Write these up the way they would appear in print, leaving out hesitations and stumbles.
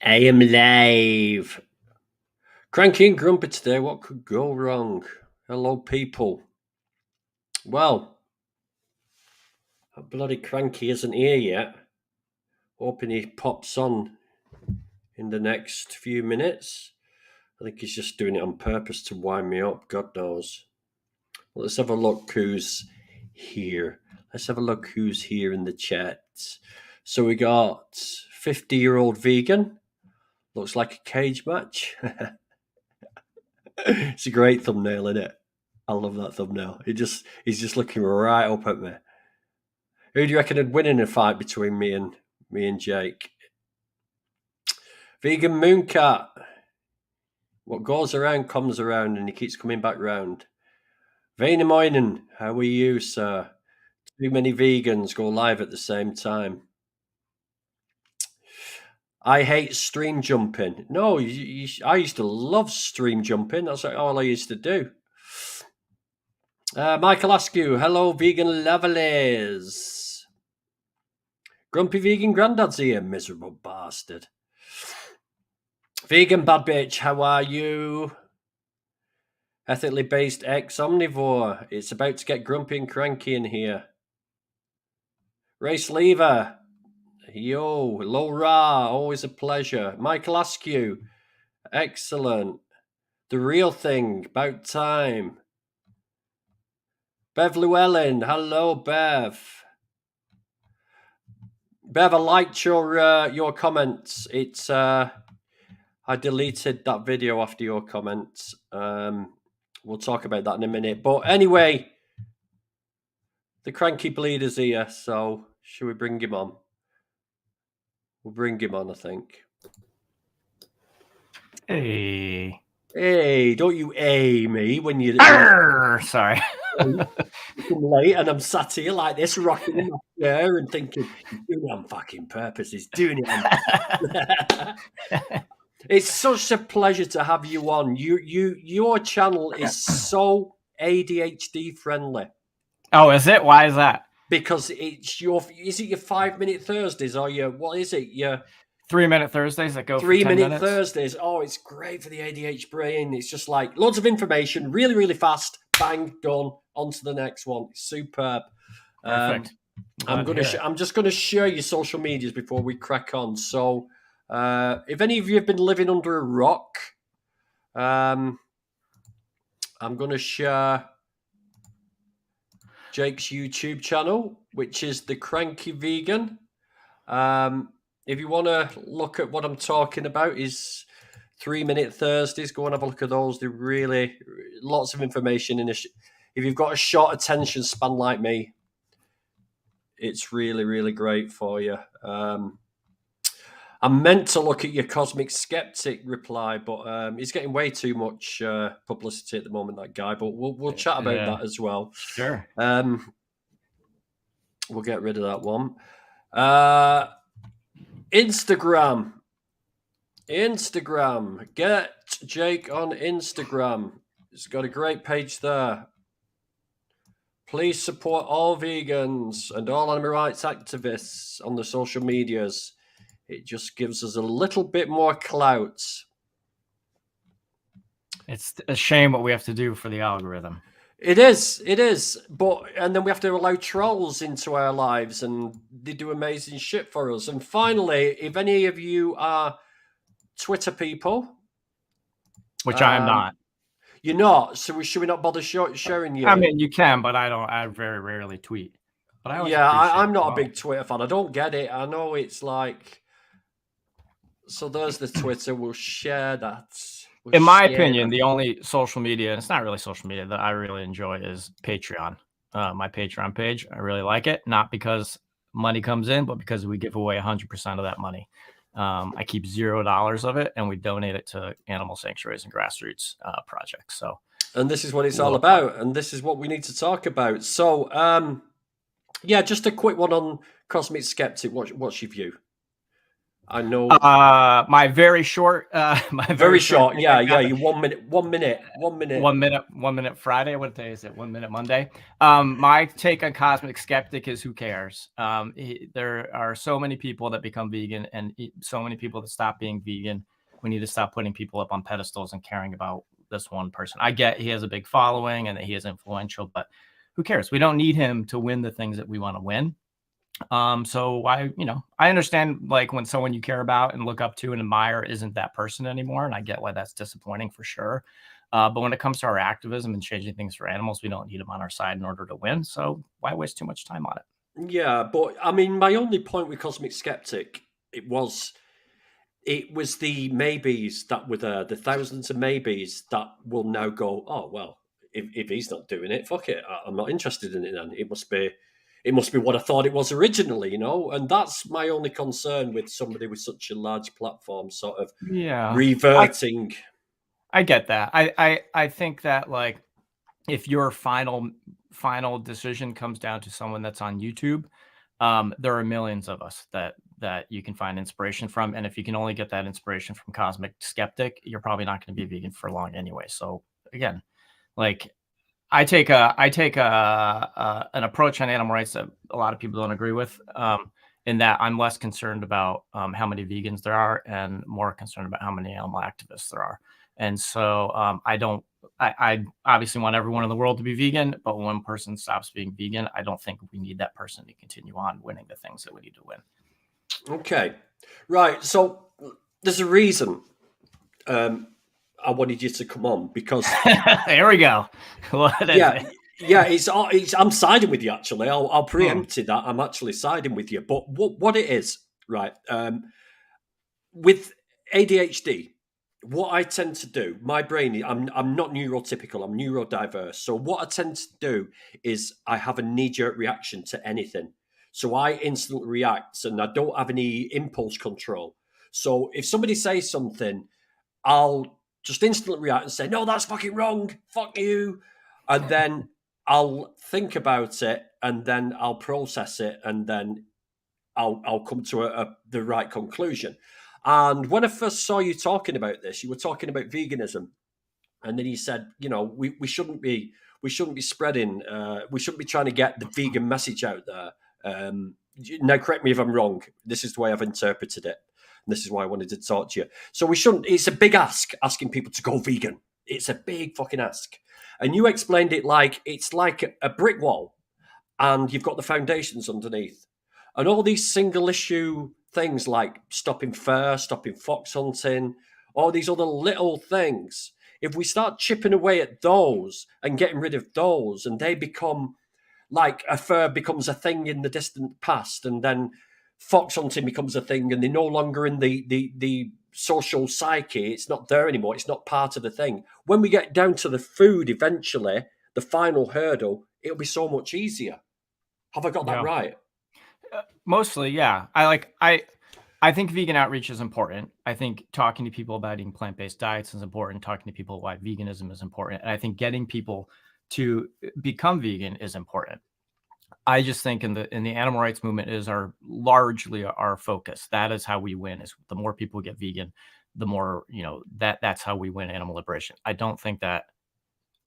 I am live. Cranky and grumpy today. What could go wrong? Hello, people. Well, that bloody Cranky isn't here yet. Hoping he pops on in the next few minutes. I think he's just doing it on purpose to wind me up. God knows. Well, let's have a look who's here. Let's have a look who's here in the chat. So we got 50-year-old vegan. Looks like a cage match. It's a great thumbnail, isn't it? I love that thumbnail. He's just looking right up at me. Who do you reckon would win in a fight between me and Jake? Vegan Mooncat. What goes around comes around, and he keeps coming back round. Vainamoinen, how are you, sir? Too many vegans go live at the same time. I hate stream jumping. No, I used to love stream jumping. That's all I used to do. Michael Askew, hello, vegan lovelies. Grumpy vegan granddad's here, miserable bastard. Vegan bad bitch, how are you? Ethically based ex-omnivore. It's about to get grumpy and cranky in here. Race lever. Yo, Laura, always a pleasure. Michael Askew, excellent. The real thing, about time. Bev Llewellyn, hello, Bev. Bev, I liked your comments. It's I deleted that video after your comments. We'll talk about that in a minute. But anyway, the cranky bleeder's here, so should we bring him on? We'll bring him on, I think. Hey. Hey, don't you me when you're sorry. late and I'm sat here like this, rocking in my chair and thinking, he's doing it on fucking purpose. He's doing it on It's such a pleasure to have you on. Your channel is so ADHD friendly. Oh, is it? Why is that? Because is it your 5-minute Thursdays or what is it? Your 3-minute Thursdays that go 3-minute Thursdays. Oh, it's great for the ADHD brain. It's just like loads of information, really, really fast. Bang, done. On to the next one. It's superb. Perfect. I'm just going to share your social medias before we crack on. So, if any of you have been living under a rock, I'm going to share Jake's YouTube channel, which is The Cranky Vegan. If you want to look at what I'm talking about, is 3-minute Thursdays. Go and have a look at those. They're really lots of information in if you've got a short attention span like me, it's really, really great for you. I meant to look at your Cosmic Skeptic reply, but he's getting way too much publicity at the moment, that guy. But we'll chat about that as well. Sure. We'll get rid of that one. Instagram. Get Jake on Instagram. It's got a great page there. Please support all vegans and all animal rights activists on the social medias. It just gives us a little bit more clout. It's a shame what we have to do for the algorithm. It is. And then we have to allow trolls into our lives, and they do amazing shit for us. And finally, if any of you are Twitter people, which I am not. You're not. So should we not bother sharing you? I mean, you can, but I very rarely tweet. But I'm not a big Twitter fan. I don't get it. I know it's like. So there's the Twitter. We'll share that. In my opinion, the only social media, and it's not really social media, that I really enjoy is Patreon. My Patreon page. I really like it. Not because money comes in, but because we give away 100% of that money. I keep $0 of it, and we donate it to animal sanctuaries and grassroots projects. So, and this is what it's all about, and this is what we need to talk about. So, just a quick one on Cosmic Skeptic. What's your view? I know. My very short. Very short. Yeah. You 1 minute. 1 minute. 1 minute. 1 minute. 1 minute Friday. What day is it? 1 minute Monday. My take on Cosmic Skeptic is who cares? There are so many people that become vegan and so many people that stop being vegan. We need to stop putting people up on pedestals and caring about this one person. I get he has a big following and that he is influential, but who cares? We don't need him to win the things that we want to win. So I understand like when someone you care about and look up to and admire isn't that person anymore. And I get why that's disappointing for sure. But when it comes to our activism and changing things for animals, we don't need them on our side in order to win. So why waste too much time on it? Yeah, but I mean, my only point with Cosmic Skeptic, it was the maybes that were there, the thousands of maybes that will now go, oh, well, if he's not doing it, fuck it. I'm not interested in it then. It must be what I thought it was originally, and that's my only concern with somebody with such a large platform sort of reverting. I get that. I think that like if your final decision comes down to someone that's on YouTube, there are millions of us that you can find inspiration from. And if you can only get that inspiration from Cosmic Skeptic, you're probably not going to be vegan for long anyway. So again, like I take an approach on animal rights that a lot of people don't agree with, in that I'm less concerned about how many vegans there are and more concerned about how many animal activists there are. And so I obviously want everyone in the world to be vegan, but when one person stops being vegan, I don't think we need that person to continue on winning the things that we need to win. Okay. Right. So there's a reason I wanted you to come on because here we go. I'm siding with you actually. I'll preempt it that I'm actually siding with you. But what it is, right? With ADHD, what I tend to do, my brain, I'm not neurotypical, I'm neurodiverse. So what I tend to do is I have a knee-jerk reaction to anything. So I instantly react and I don't have any impulse control. So if somebody says something, I'll just instantly react and say, no, that's fucking wrong. Fuck you. And then I'll think about it and then I'll process it and then I'll come to the right conclusion. And when I first saw you talking about this, you were talking about veganism. And then you said, we shouldn't be spreading, we shouldn't be trying to get the vegan message out there. Now, correct me if I'm wrong. This is the way I've interpreted it. And this is why I wanted to talk to you. So we shouldn't, it's a big ask asking people to go vegan. It's a big fucking ask. And you explained it like it's like a brick wall and you've got the foundations underneath. And all these single issue things like stopping fur, stopping fox hunting, all these other little things, if we start chipping away at those and getting rid of those and they become like a fur becomes a thing in the distant past and then fox hunting becomes a thing and they're no longer in the social psyche, it's not there anymore, it's not part of the thing. When we get down to the food eventually, the final hurdle, it'll be so much easier. Have I got that right? Mostly, yeah. I think vegan outreach is important. I think talking to people about eating plant-based diets is important. Talking to people why veganism is important. And I think getting people to become vegan is important. I just think in the animal rights movement is largely our focus. That is how we win. Is the more people get vegan, the more that's how we win animal liberation. I don't think that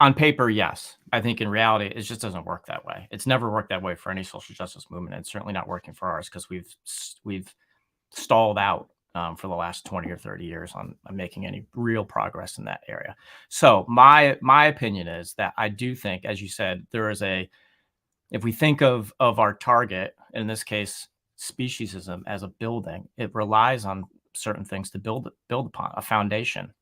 on paper, yes. I think in reality, it just doesn't work that way. It's never worked that way for any social justice movement. It's certainly not working for ours because we've stalled out for the last 20 or 30 years on making any real progress in that area. So my opinion is that I do think, as you said, if we think of our target, in this case, speciesism as a building, it relies on certain things to build upon, a foundation.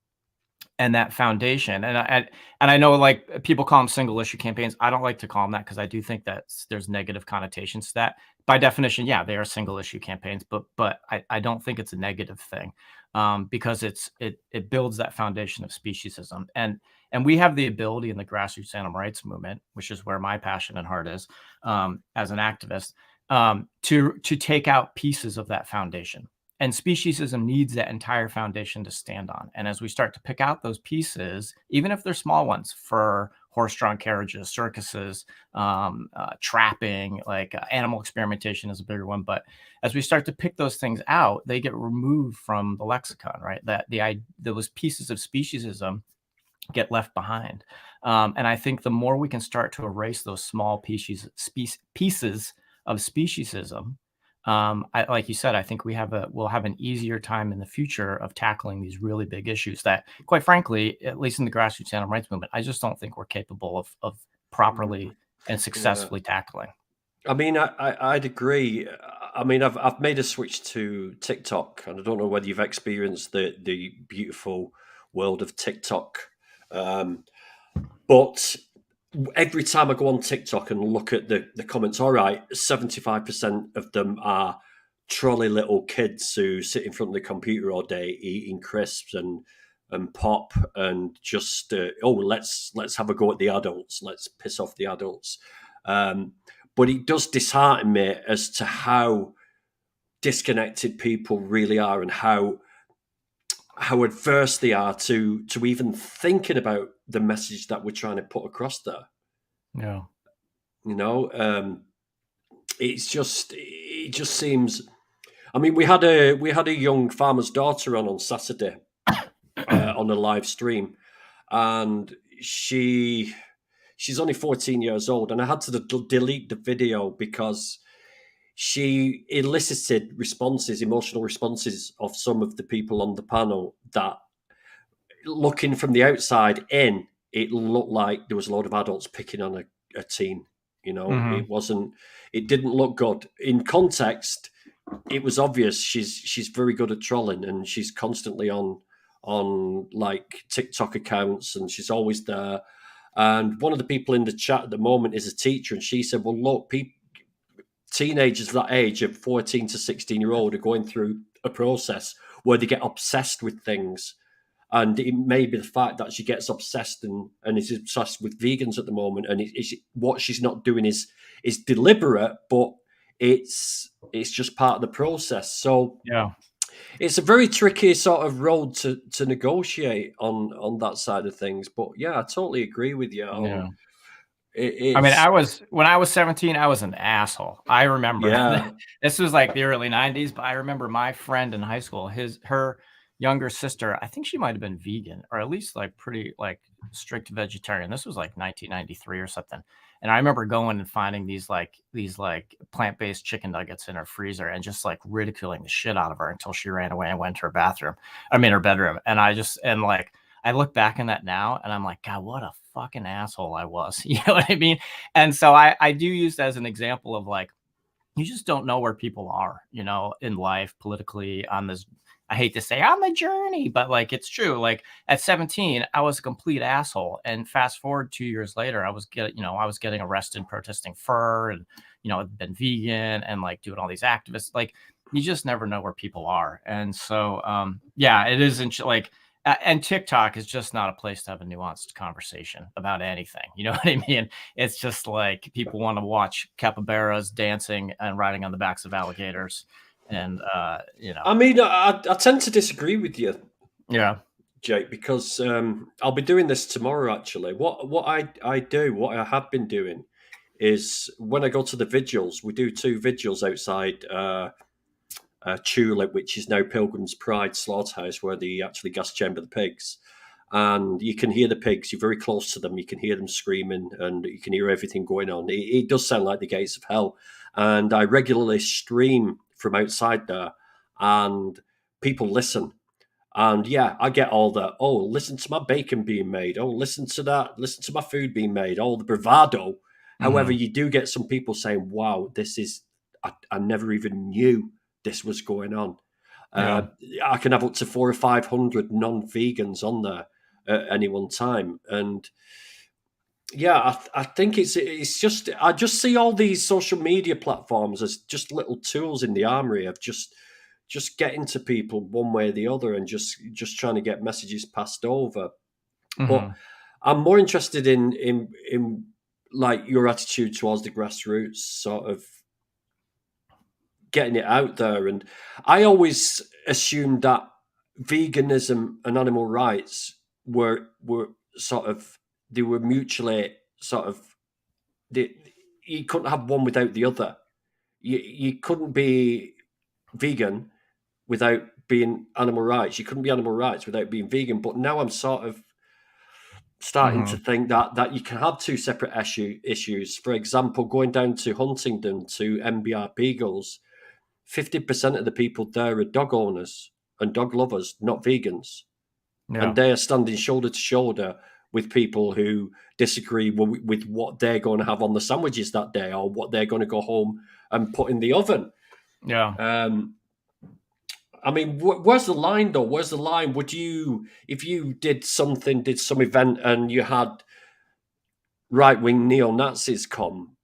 And that foundation, and I know like people call them single issue campaigns. I don't like to call them that because I do think that there's negative connotations to that. By definition, yeah, they are single issue campaigns, but I don't think it's a negative thing because it builds that foundation of speciesism. And we have the ability in the grassroots animal rights movement, which is where my passion and heart is as an activist, to take out pieces of that foundation. And speciesism needs that entire foundation to stand on. And as we start to pick out those pieces, even if they're small ones, fur, horse-drawn carriages, circuses, trapping, like animal experimentation is a bigger one. But as we start to pick those things out, they get removed from the lexicon, right? That those pieces of speciesism get left behind. And I think the more we can start to erase those small pieces of speciesism, like you said, I think we'll have an easier time in the future of tackling these really big issues that, quite frankly, at least in the grassroots animal rights movement, I just don't think we're capable of properly and successfully tackling. I mean, I'd agree. I mean, I've made a switch to TikTok, and I don't know whether you've experienced the beautiful world of TikTok, but every time I go on TikTok and look at the comments, all right, 75% of them are trolley little kids who sit in front of the computer all day eating crisps and pop and just let's have a go at the adults, let's piss off the adults. But it does dishearten me as to how disconnected people really are and how adverse they are to even thinking about the message that we're trying to put across there. Yeah. You know, it just seems. I mean, we had a young farmer's daughter on Saturday on a live stream, and she's only 14 years old, and I had to delete the video because she elicited emotional responses of some of the people on the panel that, looking from the outside in, it looked like there was a lot of adults picking on a teen. You know, it didn't look good. In context, it was obvious she's very good at trolling, and she's constantly on like TikTok accounts, and she's always there. And one of the people in the chat at the moment is a teacher, and she said, well, look, teenagers that age of 14 to 16-year-old are going through a process where they get obsessed with things. And it may be the fact that she gets obsessed and is obsessed with vegans at the moment. And what she's not doing is deliberate, but it's just part of the process. So yeah, it's a very tricky sort of road to negotiate on that side of things. But yeah, I totally agree with you. Yeah. I mean, when I was 17, I was an asshole. I remember. Yeah. This was like the early 90s, but I remember my friend in high school, her younger sister, I think she might have been vegan, or at least like pretty like strict vegetarian. This was like 1993 or something. And I remember going and finding these plant-based chicken nuggets in her freezer and just like ridiculing the shit out of her until she ran away and went to her bedroom. And I look back in that now and I'm like, God, what a fucking asshole I was. You know what I mean? And so I do use that as an example of like, you just don't know where people are, you know, in life, politically, on this, I hate to say on the journey, but like, it's true. Like at 17, I was a complete asshole. And fast forward 2 years later, I was getting arrested protesting fur and, you know, I've been vegan and like doing all these activists. Like, you just never know where people are. And so, yeah, it isn't like, and TikTok is just not a place to have a nuanced conversation about anything. You know what I mean? It's just like people want to watch capybaras dancing and riding on the backs of alligators. And, you know. I mean, I tend to disagree with you. Yeah. Jake, because I'll be doing this tomorrow, actually. What I have been doing is when I go to the Vigils, we do 2 Vigils outside Tulip, which is now Pilgrim's Pride Slaughterhouse, where they actually gas chamber the pigs. And you can hear the pigs. You're very close to them. You can hear them screaming, and you can hear everything going on. It does sound like the gates of hell. And I regularly stream from outside there, and people listen. And yeah, I get all the, oh, listen to my bacon being made. Oh, listen to that. Listen to my food being made. All the bravado. However, you do get some people saying, wow, this is, I never even knew this was going on. Yeah. I can have up to 400 or 500 non-vegans on there at any one time. And yeah, I think it's just, I just see all these social media platforms as just little tools in the armory of just getting to people one way or the other and just trying to get messages passed over. But I'm more interested in like your attitude towards the grassroots, sort of getting it out there. And I always assumed that veganism and animal rights were sort of they were mutually sort of. You couldn't have one without the other. You couldn't be vegan without being animal rights. You couldn't be animal rights without being vegan. But now I'm sort of starting to think that you can have two separate issues. For example, going down to Huntingdon to MBR Vigils, 50% of the people there are dog owners and dog lovers, not vegans. Yeah. And they are standing shoulder to shoulder with people who disagree with what they're going to have on the sandwiches that day or what they're going to go home and put in the oven. Yeah. I mean, where's the line though? Where's the line? Would you, if you did some event and you had right-wing neo-Nazis come,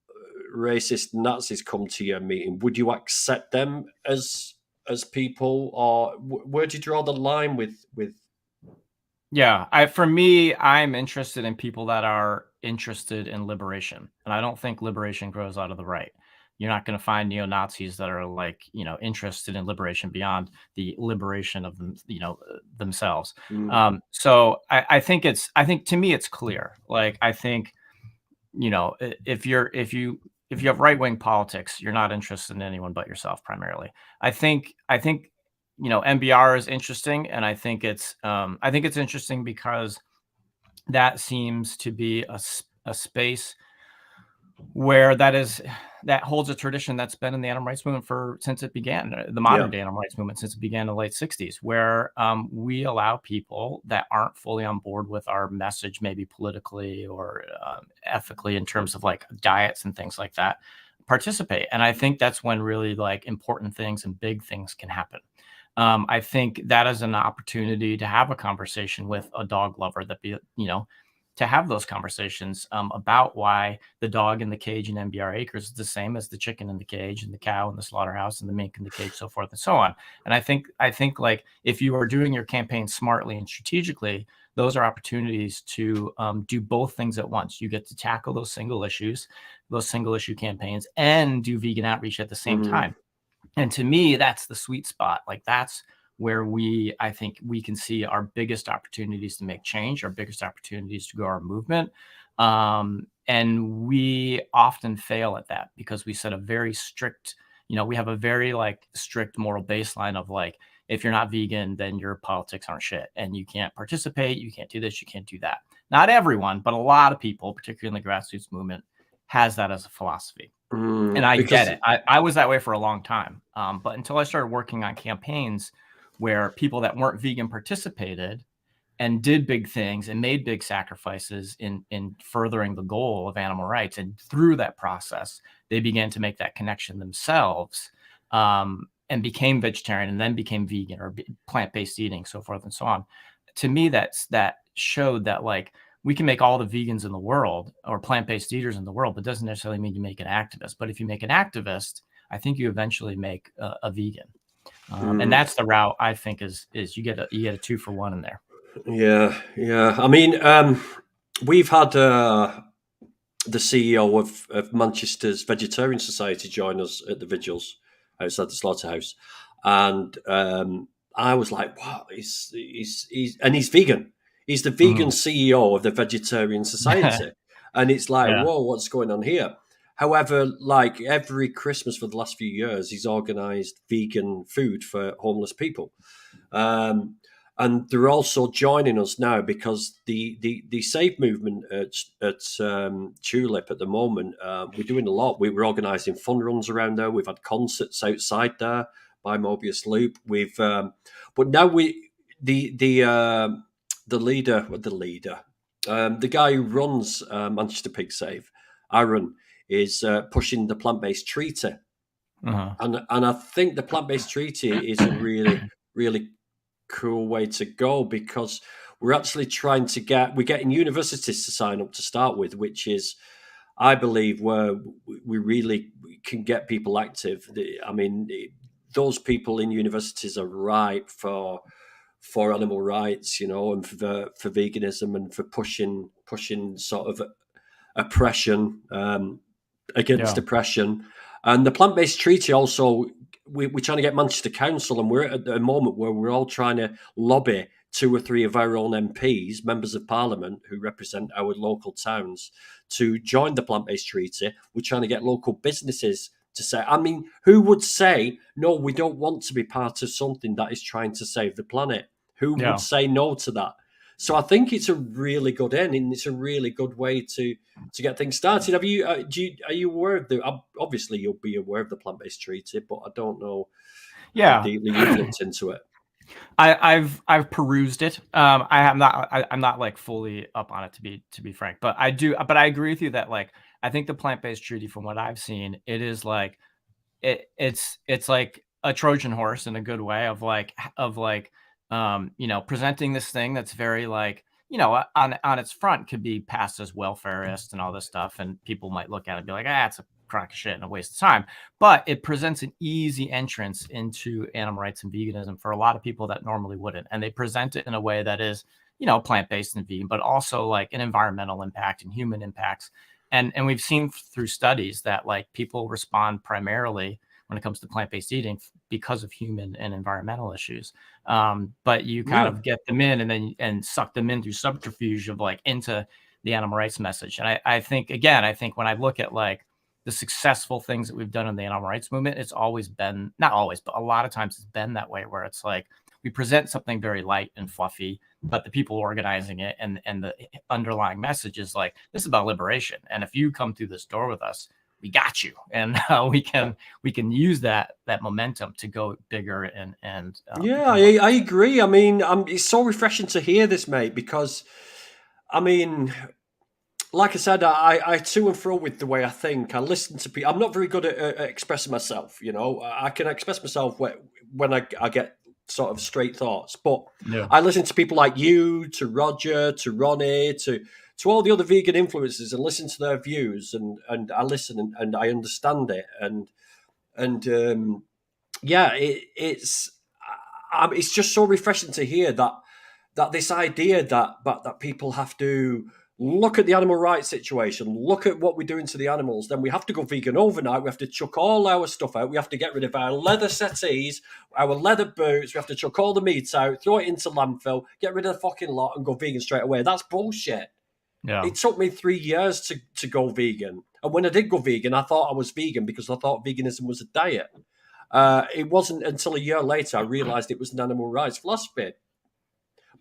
racist Nazis come to your meeting, would you accept them as people, or where do you draw the line with? Yeah, for me, I'm interested in people that are interested in liberation, and I don't think liberation grows out of the right. You're not going to find neo-Nazis that are like, interested in liberation beyond the liberation of them, themselves. So I think to me, it's clear. Like, I think, if you have right-wing politics, you're not interested in anyone but yourself primarily. I think MBR is interesting, and I think it's interesting because that seems to be a space where that holds a tradition that's been in the animal rights movement since it began, the modern day animal rights movement, since it began in the late 60s, where we allow people that aren't fully on board with our message, maybe politically or ethically, in terms of like diets and things like that, participate. And I think that's when really like important things and big things can happen. I think that is an opportunity to have a conversation with a dog lover, to have those conversations about why the dog in the cage in MBR Acres is the same as the chicken in the cage and the cow in the slaughterhouse and the mink in the cage, so forth and so on. And I think like, if you are doing your campaign smartly and strategically, those are opportunities to do both things at once. You get to tackle those single issue campaigns, and do vegan outreach at the same time. And to me, that's the sweet spot. Like, that's where I think we can see our biggest opportunities to make change, our biggest opportunities to grow our movement. And we often fail at that because we set a very strict, we have a very like strict moral baseline of like, if you're not vegan, then your politics aren't shit and you can't participate. You can't do this. You can't do that. Not everyone, but a lot of people, particularly in the grassroots movement, has that as a philosophy. And I get it. I was that way for a long time. But until I started working on campaigns where people that weren't vegan participated and did big things and made big sacrifices in furthering the goal of animal rights. And through that process, they began to make that connection themselves, and became vegetarian and then became vegan or plant-based eating, so forth and so on. To me, that showed that like, we can make all the vegans in the world or plant-based eaters in the world, but it doesn't necessarily mean you make an activist. But if you make an activist, I think you eventually make a vegan. And that's the route I think is you get a 2-for-1 in there. Yeah. I mean, we've had the CEO of Manchester's Vegetarian Society join us at the Vigils outside the slaughterhouse, and I was like, "Wow, he's vegan. He's the vegan CEO of the Vegetarian Society," and it's like, "Whoa, what's going on here?" However, like every Christmas for the last few years, he's organised vegan food for homeless people. And they're also joining us now because the Save movement at Tulip at the moment, we're doing a lot. We're organising fun runs around there. We've had concerts outside there by Mobius Loop. But now the guy who runs Manchester Pig Save, Aaron, is pushing the plant-based treaty. And I think the plant-based treaty is a really, really cool way to go, because we're actually we're getting universities to sign up to start with, which is, I believe, where we really can get people active. I mean, those people in universities are ripe for animal rights, and for veganism and for pushing sort of oppression against oppression. And the plant-based treaty also, we're trying to get Manchester Council, and we're at a moment where we're all trying to lobby 2 or 3 of our own MPs, members of parliament who represent our local towns, to join the plant-based treaty. We're trying to get local businesses to say, I mean, who would say, no, we don't want to be part of something that is trying to save the planet? Who would say no to that? So I think it's a really good end, and it's a really good way to get things started. Have you, are you aware of obviously you'll be aware of the plant-based treaty, but I don't know how deeply you've looked into it. I've perused it. I'm not like fully up on it, to be frank, but I do. But I agree with you that, like, I think the plant-based treaty, from what I've seen, it is like it's like a Trojan horse in a good way of presenting this thing that's very, like, on its front could be passed as welfareist and all this stuff, and people might look at it and be like, it's a crock of shit and a waste of time. But it presents an easy entrance into animal rights and veganism for a lot of people that normally wouldn't, and they present it in a way that is, plant-based and vegan, but also like an environmental impact and human impacts. And we've seen through studies that, like, people respond primarily when it comes to plant-based eating because of human and environmental issues. But you kind of get them in and suck them in through subterfuge of, like, into the animal rights message. And I think when I look at, like, the successful things that we've done in the animal rights movement, it's always been, not always, but a lot of times it's been that way, where it's like we present something very light and fluffy, but the people organizing it and the underlying message is like, this is about liberation. And if you come through this door with us, we got you, and we can use that momentum to go bigger and I agree. I mean, it's so refreshing to hear this, mate, because, I mean, like I said, I to and fro with the way I think. I listen to people. I'm not very good at expressing myself. I can express myself when I get sort of straight thoughts. But I listen to people like you, to Roger, to Ronnie, to all the other vegan influencers, and listen to their views. And I listen and I understand it. It's just so refreshing to hear that this idea that people have to look at the animal rights situation, look at what we're doing to the animals, then we have to go vegan overnight. We have to chuck all our stuff out. We have to get rid of our leather settees, our leather boots. We have to chuck all the meat out, throw it into landfill, get rid of the fucking lot, and go vegan straight away. That's bullshit. Yeah. It took me 3 years to go vegan. And when I did go vegan, I thought I was vegan because I thought veganism was a diet. It wasn't until a year later I realised it was an animal rights philosophy.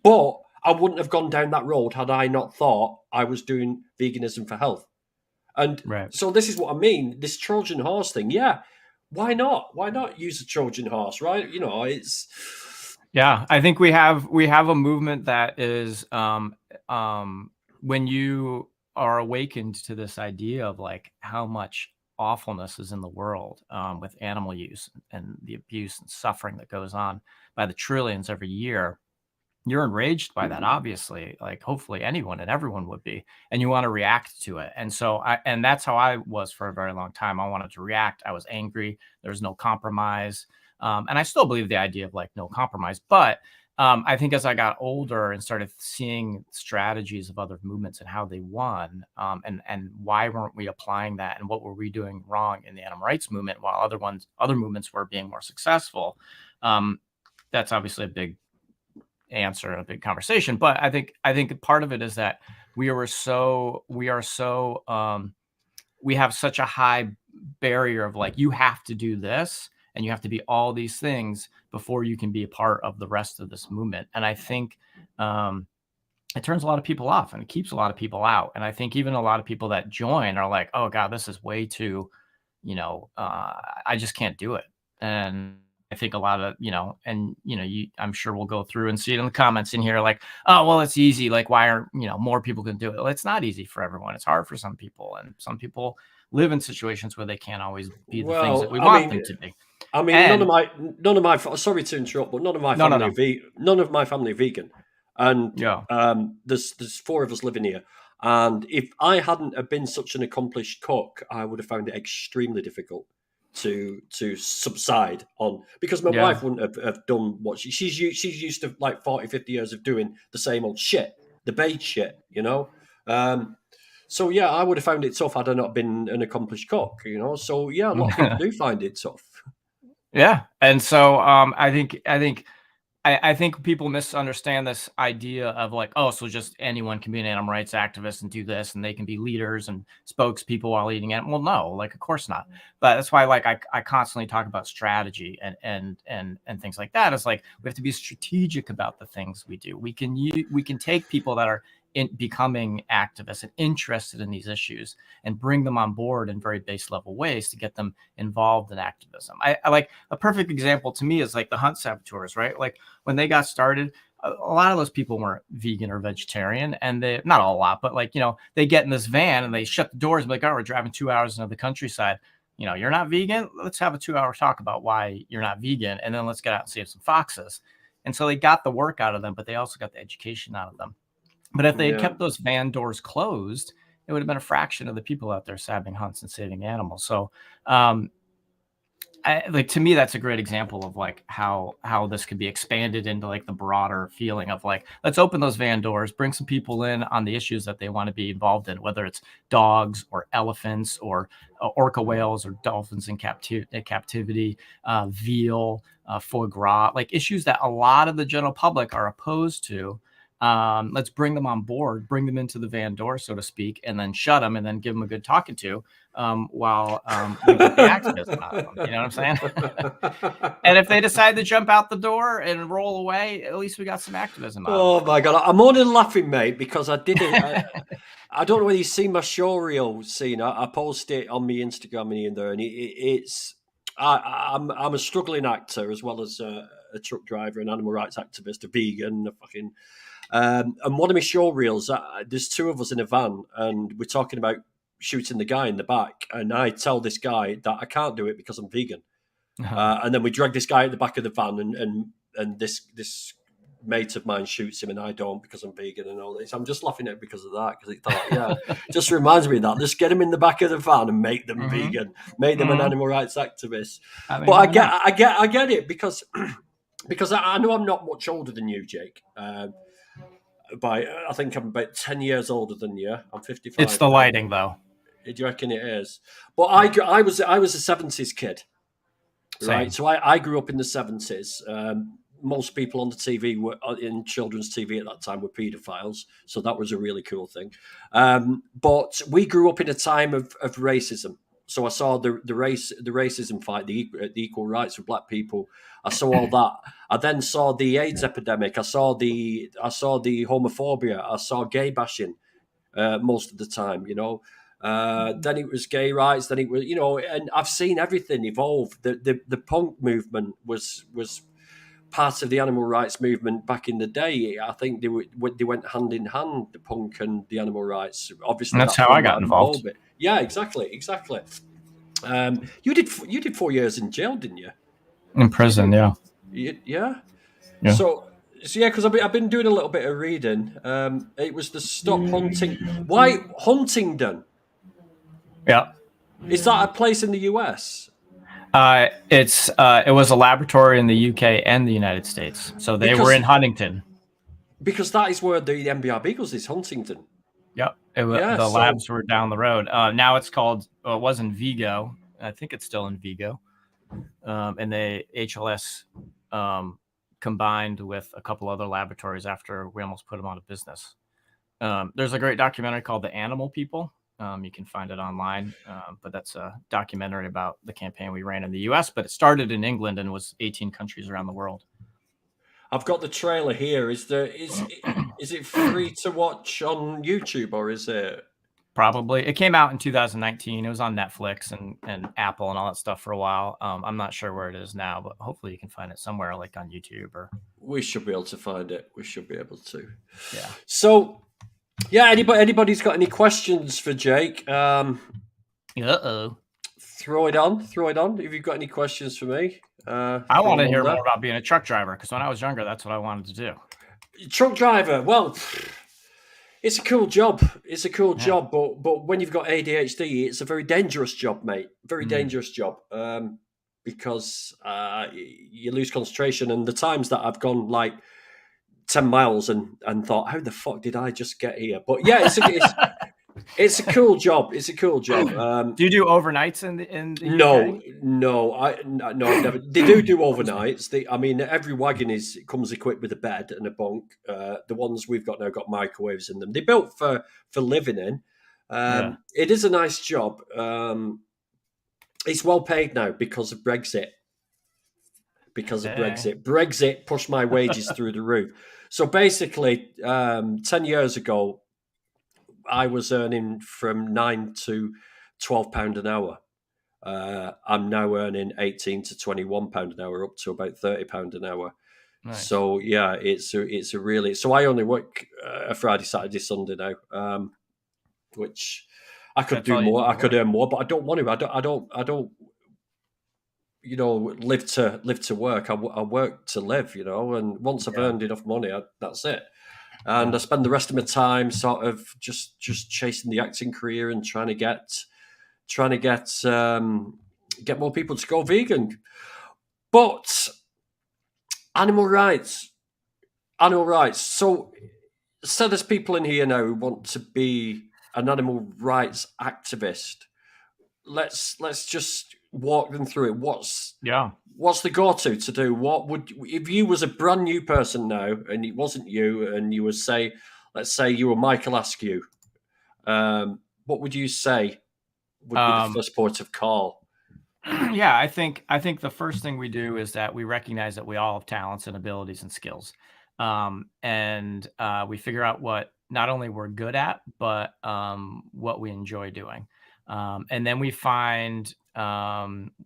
But I wouldn't have gone down that road had I not thought I was doing veganism for health. And so this is what I mean, this Trojan horse thing. Yeah, why not? Why not use a Trojan horse, right? It's... Yeah, I think we have a movement that is, when you are awakened to this idea of, like, how much awfulness is in the world with animal use and the abuse and suffering that goes on by the trillions every year, you're enraged by that, obviously. Like, hopefully anyone and everyone would be, and you want to react to it. And so and that's how I was for a very long time. I wanted to react. I was angry. There's no compromise. And I still believe the idea of, like, no compromise. But I think as I got older and started seeing strategies of other movements and how they won, and why weren't we applying that, and what were we doing wrong in the animal rights movement while other movements were being more successful, that's obviously a big answer and a big conversation. But I think part of it is that we have such a high barrier of, like, you have to do this and you have to be all these things before you can be a part of the rest of this movement. And I think it turns a lot of people off and it keeps a lot of people out. And I think even a lot of people that join are like, oh God, this is way too, I just can't do it. And I think a lot of, I'm sure we'll go through and see it in the comments in here, like, oh, well, it's easy. Like, why aren't, more people can do it? Well, it's not easy for everyone. It's hard for some people. And some people live in situations where they can't always be the things that we want them to be. I mean, none of my, sorry to interrupt, but none of my family, none of my family are vegan. And there's 4 of us living here. And if I hadn't have been such an accomplished cook, I would have found it extremely difficult to subside on, because my wife wouldn't have done what she's used to, like 40-50 years of doing the same old shit, the beige shit, so I would have found it tough had I not been an accomplished cook, so a lot of people do find it tough. And so I think I think people misunderstand this idea of like, oh, so just anyone can be an animal rights activist and do this, and they can be leaders and spokespeople while eating it. Well, no, like, of course not. But that's why, like, I constantly talk about strategy and things like that. It's like we have to be strategic about the things we do. We can take people that are becoming activists and interested in these issues and bring them on board in very base level ways to get them involved in activism. I like a perfect example to me is like the hunt saboteurs, right? Like when they got started, a lot of those people weren't vegan or vegetarian, and they, not a lot, but like, they get in this van and they shut the doors and be like, oh, we're driving 2 hours into the countryside. You're not vegan. Let's have a 2-hour talk about why you're not vegan. And then let's get out and save some foxes. And so they got the work out of them, but they also got the education out of them. But if they had kept those van doors closed, it would have been a fraction of the people out there saving hunts and saving animals. So, like, to me, that's a great example of like how this could be expanded into like the broader feeling of like, let's open those van doors, bring some people in on the issues that they want to be involved in, whether it's dogs or elephants or orca whales or dolphins in captivity, veal, foie gras, like issues that a lot of the general public are opposed to. Let's bring them on board, bring them into the van door, so to speak, and then shut them and then give them a good talking to while we get the activism out of them. You know what I'm saying? And if they decide to jump out the door and roll away, at least we got some activism out of them. My God. I'm only laughing, mate, because I didn't. I don't know whether you've seen my show reel scene. I posted it on my Instagram and there, and it's. I'm a struggling actor as well as a truck driver, an animal rights activist, a vegan, a fucking. And one of my show reels, there's two of us in a van, and we're talking about shooting the guy in the back. And I tell this guy that I can't do it because I'm vegan. And then we drag this guy at the back of the van, and this mate of mine shoots him, and I don't because I'm vegan and all this. I'm just laughing at it because of that, because it thought, just reminds me of that. Just get him in the back of the van and make them vegan, make them an animal rights activist. But I get it because I know I'm not much older than you, Jake. I think I'm about 10 years older than you. I'm 55. It's the lighting, though. Do you reckon it is? But I was a 70s kid, right? So I grew up in the 70s. Most people on the TV in children's TV at that time were paedophiles, so that was a really cool thing. But we grew up in a time of racism. So I saw the racism fight, the equal rights for black people. I saw all that. I then saw the AIDS epidemic. I saw the homophobia. I saw gay bashing most of the time. Then it was gay rights. Then it was and I've seen everything evolve. The punk movement was part of the animal rights movement back in the day. I think they went hand in hand, the punk and the animal rights. Obviously, that's how I got involved. Yeah, exactly. You did 4 years in jail, didn't you? In prison, yeah. Yeah. So yeah, because I've been doing a little bit of reading. It was the Stop Hunting. Why Huntingdon? Yeah. Is that a place in the US? It was a laboratory in the UK and the United States. So they were in Huntingdon. Because that is where the NBR Beagles is, Huntingdon. Yep. The labs were down the road. Now it's called, it was in Vigo. I think it's still in Vigo. And the HLS combined with a couple other laboratories after we almost put them out of business. There's a great documentary called The Animal People. You can find it online, but that's a documentary about the campaign we ran in the US, but it started in England and was 18 countries around the world. I've got the trailer here. Is it free to watch on YouTube, or is it? Probably. It came out in 2019. It was on Netflix and Apple and all that stuff for a while. I'm not sure where it is now, but hopefully you can find it somewhere like on YouTube or. We should be able to find it. We should be able to. Yeah. So, yeah. Anybody's got any questions for Jake? Throw it on. If you've got any questions for me. I want to hear more about being a truck driver, because when I was younger, that's what I wanted to do. Truck driver. Well, it's a cool job. But when you've got ADHD, it's a very dangerous job, mate. Very dangerous job. Because you lose concentration. And the times that I've gone like 10 miles and thought, how the fuck did I just get here? But yeah, It's a cool job. It's a cool job. Do you do overnights in the UK? No, I've never. They do overnights. I mean, every wagon comes equipped with a bed and a bunk. The ones we've got now got microwaves in them. They're built for living in. It is a nice job. It's well paid now because of Brexit. Brexit pushed my wages through the roof. So basically, 10 years ago, I was earning from £9 to £12 an hour. I'm now earning £18 to £21 an hour, up to about £30 an hour. Nice. So yeah, it's a really. So I only work a Friday, Saturday, Sunday now, which I could do more. I could earn more, but I don't want to. I don't. Live to work. I work to live. And once I've earned enough money, that's it. And I spend the rest of my time sort of just chasing the acting career and trying to get more people to go vegan. But animal rights. So there's people in here now who want to be an animal rights activist. Let's just walk them through it. What's the go-to to do? What would, if you was a brand new person now and it wasn't you, and you would say, let's say you were Michael Askew, what would you say would be the first port of call? Yeah, I think the first thing we do is that we recognize that we all have talents and abilities and skills, and we figure out what not only we're good at, but what we enjoy doing. And then we find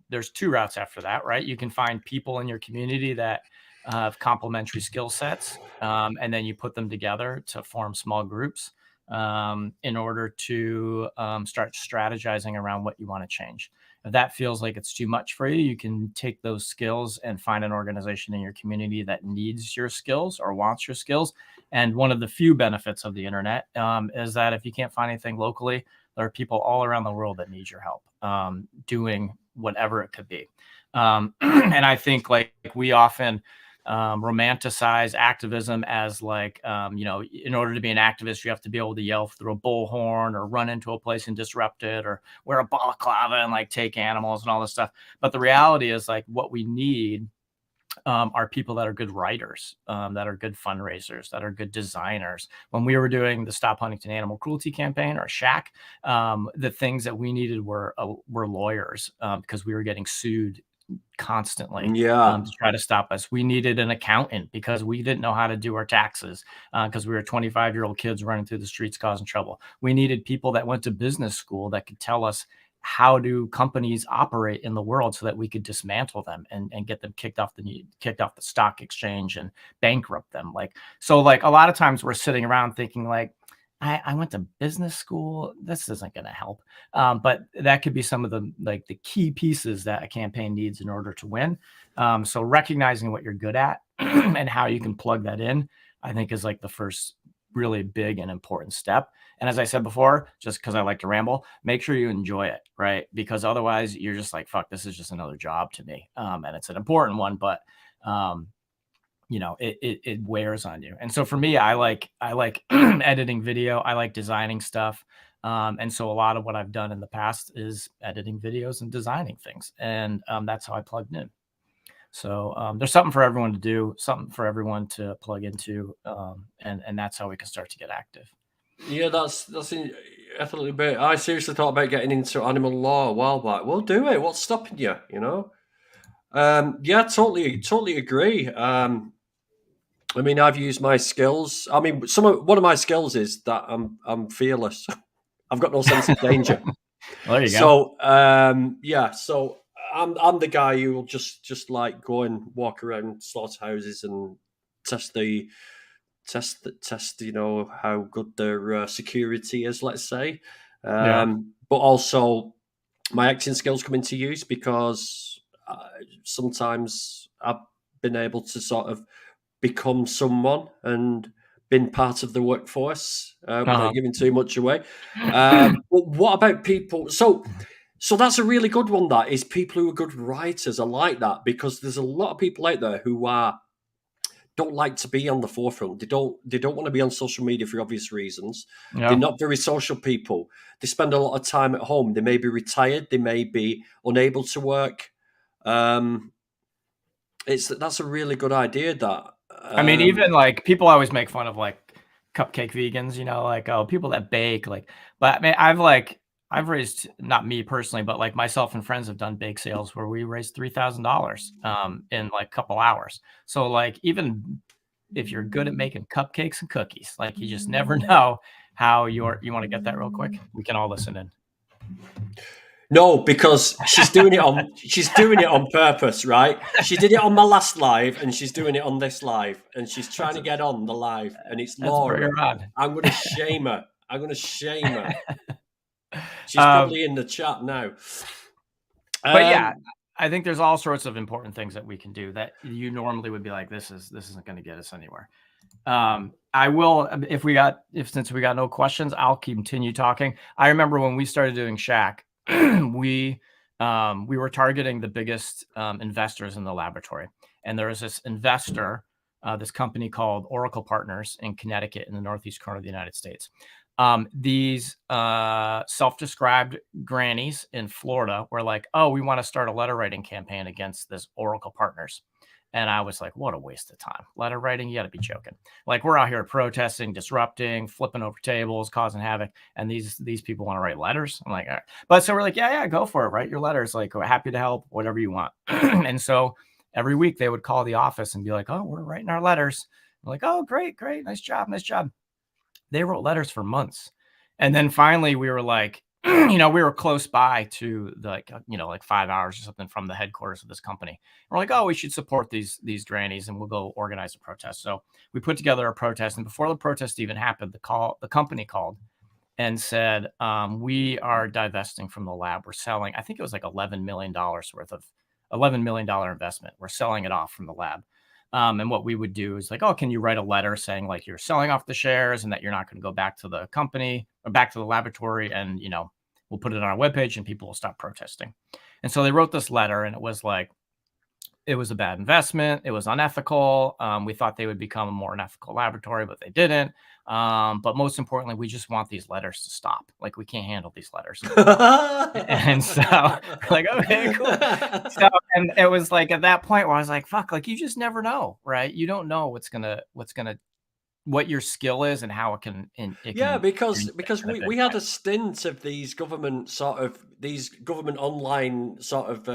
there's two routes after that, right? You can find people in your community that have complementary skill sets, and then you put them together to form small groups in order to start strategizing around what you want to change. If that feels like it's too much for you, you can take those skills and find an organization in your community that needs your skills or wants your skills. And one of the few benefits of the internet is that if you can't find anything locally, there are people all around the world that need your help doing whatever it could be. And I think like we often romanticize activism as like, in order to be an activist, you have to be able to yell through a bullhorn or run into a place and disrupt it or wear a balaclava and like take animals and all this stuff. But the reality is like what we need are people that are good writers, that are good fundraisers, that are good designers. When we were doing the Stop Huntingdon Animal Cruelty campaign or SHAC, the things that we needed were lawyers because we were getting sued constantly to try to stop us. We needed an accountant because we didn't know how to do our taxes because we were 25-year-old kids running through the streets causing trouble. We needed people that went to business school that could tell us how do companies operate in the world so that we could dismantle them and get them kicked off the stock exchange and bankrupt them. Like a lot of times we're sitting around thinking like, I went to business school. This isn't going to help. But that could be some of the key pieces that a campaign needs in order to win. So recognizing what you're good at and how you can plug that in, I think is like the first really big and important step. And as I said before, just because I like to ramble, make sure you enjoy it, right? Because otherwise you're just like, fuck, this is just another job to me. And it's an important one, but it wears on you. And so for me, I like editing video. I like designing stuff. And so a lot of what I've done in the past is editing videos and designing things. And that's how I plugged in. So there's something for everyone to do, something for everyone to plug into. And that's how we can start to get active. Yeah, that's definitely a bit. I seriously thought about getting into animal law a while back. Well, do it. What's stopping you? Yeah, totally agree. I mean, I've used my skills. I mean, one of my skills is that I'm fearless. I've got no sense of danger. Well, there you go. So so I'm the guy who will just like go and walk around slaughterhouses and test how good their security is, let's say. But also my acting skills come into use because sometimes I've been able to sort of become someone and been part of the workforce without giving too much away. But what about people? So that's a really good one. That is people who are good writers. I like that because there's a lot of people out there who are don't like to be on the forefront. They don't want to be on social media for obvious reasons. Yeah. They're not very social people. They spend a lot of time at home. They may be retired. They may be unable to work. That's a really good idea. That I mean, even like people always make fun of like cupcake vegans, you know, like, oh, people that bake, like, but I mean, I've raised, not me personally, but like myself and friends have done bake sales where we raised $3,000 in like a couple hours. So like, even if you're good at making cupcakes and cookies, like you just never know how you want to get that real quick. We can all listen in. No, because she's doing it on purpose, right? She did it on my last live, and she's doing it on this live, and she's trying to get on the live, and it's Laura. I'm going to shame her. She's probably in the chat now. But yeah, I think there's all sorts of important things that we can do that you normally would be like, this isn't going to get us anywhere. I will, since we got no questions, I'll continue talking. I remember when we started doing Shack, we were targeting the biggest investors in the laboratory, and there was this investor, this company called Oracle Partners in Connecticut, in the northeast corner of the United States. These self-described grannies in Florida were like, oh, we want to start a letter writing campaign against this Oracle Partners. And I was like, what a waste of time. Letter writing, you got to be joking. Like, we're out here protesting, disrupting, flipping over tables, causing havoc. And these people want to write letters. I'm like, all right. But so we're like, yeah, go for it. Write your letters. Like, we're happy to help, whatever you want. And so every week they would call the office and be like, oh, we're writing our letters. I'm like, oh, great. Nice job. They wrote letters for months. And then finally we were like, we were close by to like 5 hours or something from the headquarters of this company. And we're like, oh, we should support these grannies, and we'll go organize a protest. So we put together a protest, and before the protest even happened, the company called and said, we are divesting from the lab. We're selling, I think it was like $11 million worth of $11 million investment. We're selling it off from the lab. And what we would do is like, oh, can you write a letter saying like you're selling off the shares and that you're not going to go back to the company or back to the laboratory, and we'll put it on our webpage and people will stop protesting. And so they wrote this letter, and it was like, it was a bad investment. It was unethical. We thought they would become a more unethical laboratory, but they didn't. But most importantly, we just want these letters to stop. Like, we can't handle these letters. And so like, okay, cool. So, and it was like at that point where I was like, fuck, like, you just never know, right? You don't know what your skill is and how it can. Because we had a stint of these government online sort of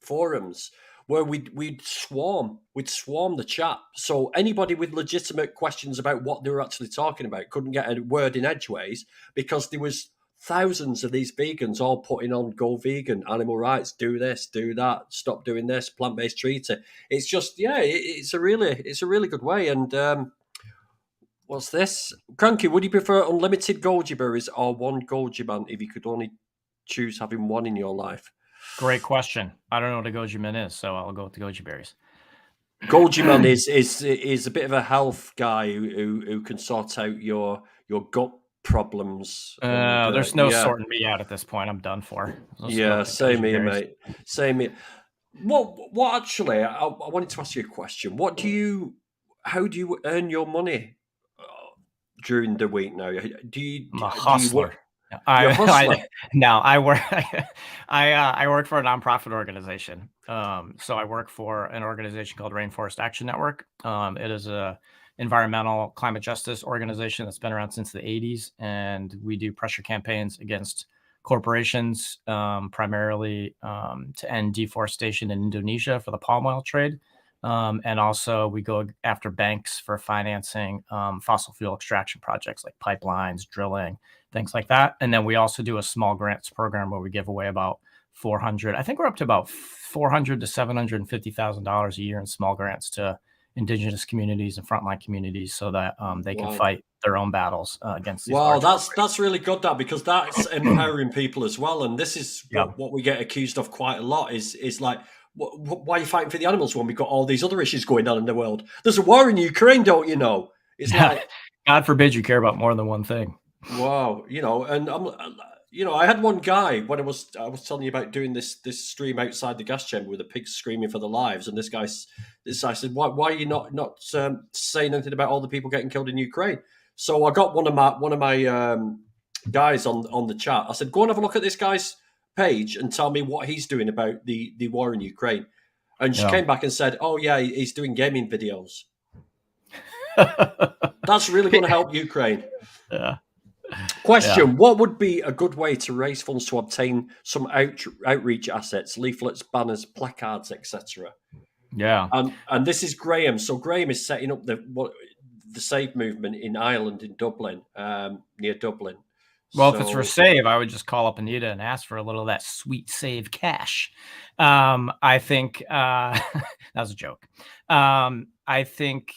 forums where we'd swarm the chat. So anybody with legitimate questions about what they were actually talking about couldn't get a word in edgeways, because there was thousands of these vegans all putting on go vegan, animal rights, do this, do that, stop doing this, plant-based treaty. It's just, it's a really good way. And what's this? Cranky, would you prefer unlimited Goji Berries or one Goji Man if you could only choose having one in your life? Great question. I don't know what a Goji Man is, so I'll go with the Goji Berries. Goji Man is a bit of a health guy who can sort out your gut problems. There's no sorting me out at this point. I'm done for. Same here, mate. Same here. What actually, I wanted to ask you a question. How do you earn your money during the week now? I'm a hustler. I work. I work for a nonprofit organization. So I work for an organization called Rainforest Action Network. It is a environmental climate justice organization that's been around since the 80s, and we do pressure campaigns against corporations, primarily to end deforestation in Indonesia for the palm oil trade. And also we go after banks for financing fossil fuel extraction projects like pipelines, drilling, things like that. And then we also do a small grants program where we give away about I think we're up to about $400,000 to $750,000 a year in small grants to indigenous communities and frontline communities, so that they can fight their own battles against these. Wow, that's really good, because that's empowering people as well. And this is what we get accused of quite a lot is like, why are you fighting for the animals when we've got all these other issues going on in the world? There's a war in Ukraine, don't you know? It's like, God forbid you care about more than one thing. Wow, and I had one guy when I was telling you about doing this stream outside the gas chamber with the pigs screaming for their lives, and this guy said, why are you not saying anything about all the people getting killed in Ukraine? So I got one of my guys on the chat. I said, go and have a look at this guy's page and tell me what he's doing about the war in Ukraine. And she came back and said, oh yeah, he's doing gaming videos. That's really going to help Ukraine. Yeah. Question: what would be a good way to raise funds to obtain some outreach assets, leaflets, banners, placards, etc.? Yeah. And this is Graham. So Graham is setting up the Save movement in Ireland, in Dublin, near Dublin. Well, if it's for Save, I would just call up Anita and ask for a little of that sweet Save cash. I think that was a joke. I think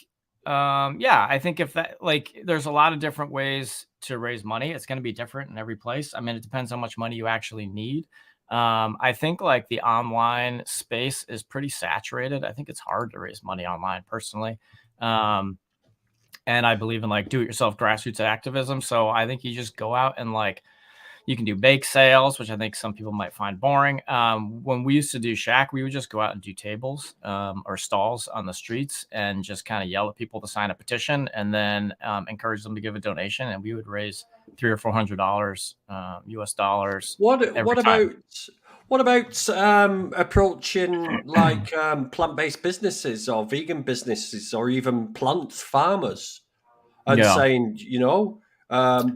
if that, like, there's a lot of different ways to raise money. It's going to be different in every place. I mean, it depends how much money you actually need. I think like the online space is pretty saturated. I think it's hard to raise money online personally. And I believe in like do-it-yourself grassroots activism. So I think you just go out and like, you can do bake sales, which I think some people might find boring. When we used to do Shack, we would just go out and do tables or stalls on the streets and just kind of yell at people to sign a petition and then encourage them to give a donation. And we would raise $300 or $400 US dollars. What about approaching like plant-based businesses or vegan businesses or even plant farmers and saying,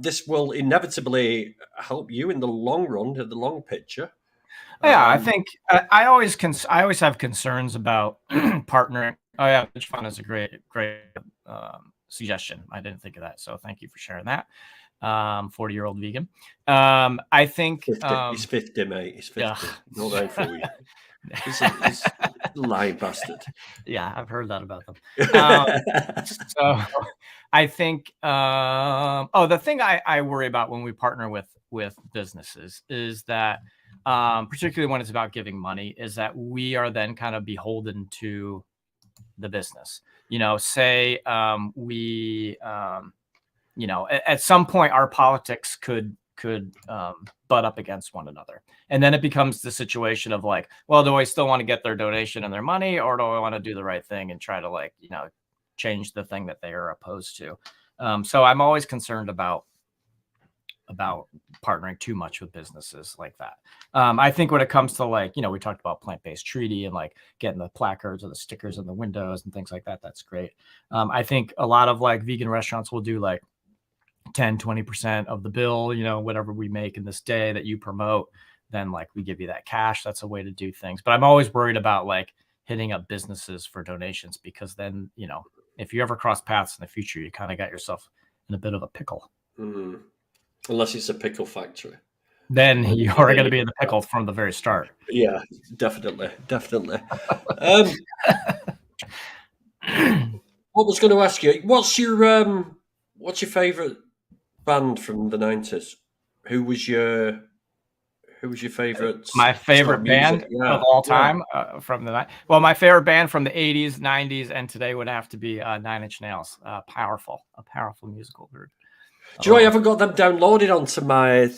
this will inevitably help you in the long run, in the long picture? Yeah, I think I always have concerns about partnering. Oh yeah, Pitch Fund is a great suggestion. I didn't think of that, so thank you for sharing that. 40-year-old vegan. I think 50, he's 50, mate. He's 50. Yeah. Not out for you. He's a lying bastard. Yeah, I've heard that about them. So I think the thing I worry about when we partner with businesses is that particularly when it's about giving money, is that we are then kind of beholden to the business. Say we at some point our politics could butt up against one another. And then it becomes the situation of like, well, do I still want to get their donation and their money, or do I want to do the right thing and try to change the thing that they are opposed to? So I'm always concerned about partnering too much with businesses like that. I think when it comes to we talked about plant-based treaty and like getting the placards or the stickers in the windows and things like that. That's great. I think a lot of like vegan restaurants will do like 10-20% of the bill, whatever we make in this day that you promote, then like we give you that cash. That's a way to do things. But I'm always worried about like hitting up businesses for donations, because then, if you ever cross paths in the future, you kind of got yourself in a bit of a pickle. Mm. Unless it's a pickle factory. Then you are going to be in the pickle from the very start. Yeah, definitely. What was going to ask you, what's your favorite band from the 90s? Who was your favorite? My favorite band of all time from the night. Well, my favorite band from the 80s, 90s, and today would have to be 9 Inch Nails. A powerful musical group. Do you know I haven't got them downloaded onto my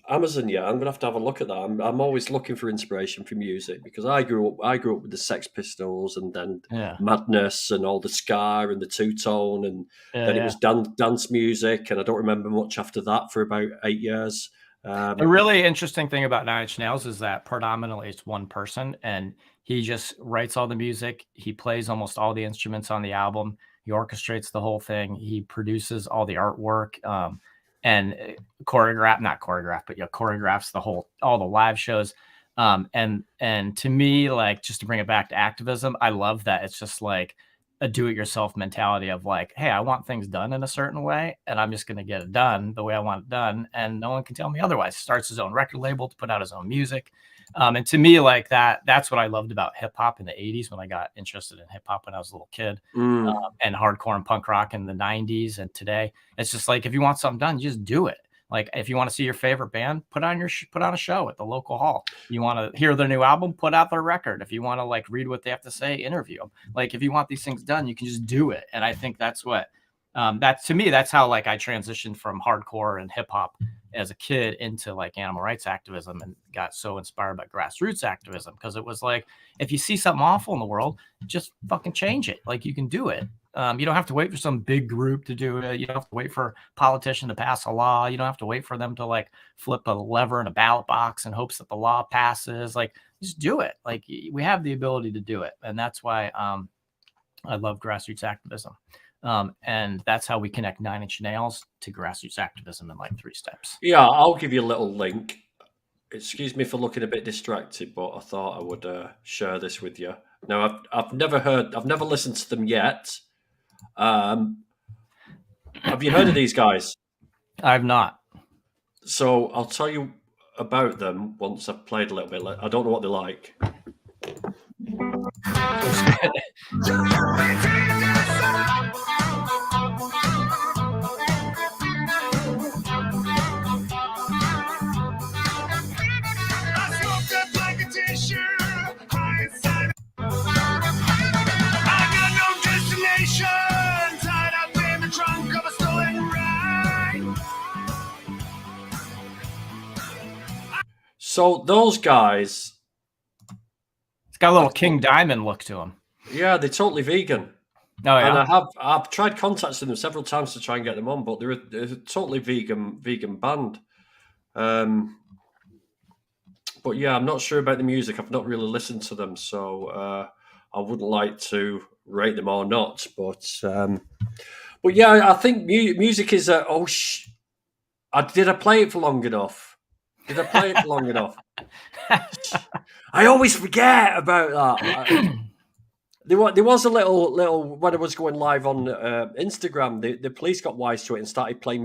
Amazon yet? I'm gonna have to have a look at that. I'm always looking for inspiration for music, because I grew up with the Sex Pistols and then Madness and all the ska and the two-tone, and then it was dance music, and I don't remember much after that for about 8 years. The really interesting thing about 9 Inch Nails is that predominantly it's one person, and he just writes all the music. He plays almost all the instruments on the album. He orchestrates the whole thing. He produces all the artwork and choreographs all the live shows. And to me, like, just to bring it back to activism, I love that it's just like a do-it-yourself mentality of like, hey, I want things done in a certain way, and I'm just going to get it done the way I want it done, and no one can tell me otherwise. He starts his own record label to put out his own music. And to me, like that's what I loved about hip hop in the 80s when I got interested in hip hop when I was a little kid, and hardcore and punk rock in the 90s. And today it's just like, if you want something done, just do it. Like, if you want to see your favorite band, put on a show at the local hall. You want to hear their new album, put out their record. If you want to like read what they have to say, interview them. Like, if you want these things done, you can just do it. And I think that's what That to me, that's how like I transitioned from hardcore and hip hop as a kid into like animal rights activism, and got so inspired by grassroots activism, because it was like, if you see something awful in the world, just fucking change it. Like, you can do it. You don't have to wait for some big group to do it. You don't have to wait for a politician to pass a law. You don't have to wait for them to like flip a lever in a ballot box in hopes that the law passes. Like, just do it. Like, we have the ability to do it. And that's why I love grassroots activism. And that's how we connect 9 Inch Nails to grassroots activism in like 3 steps. Yeah, I'll give you a little link. Excuse me for looking a bit distracted, but I thought I would share this with you. Now, I've never listened to them yet. Have you heard of these guys? I've not. So I'll tell you about them once I've played a little bit. I don't know what they're like. So those guys, it's got a little King Diamond look to them. Yeah, they're totally vegan. Oh yeah, and I've tried contacting them several times to try and get them on, but they're a totally vegan band. But yeah, I'm not sure about the music. I've not really listened to them, so I wouldn't like to rate them or not. But yeah, I think music is did I play it for long enough? Did I play it for long enough? I always forget about that. There was a little when I was going live on Instagram. The police got wise to it and started playing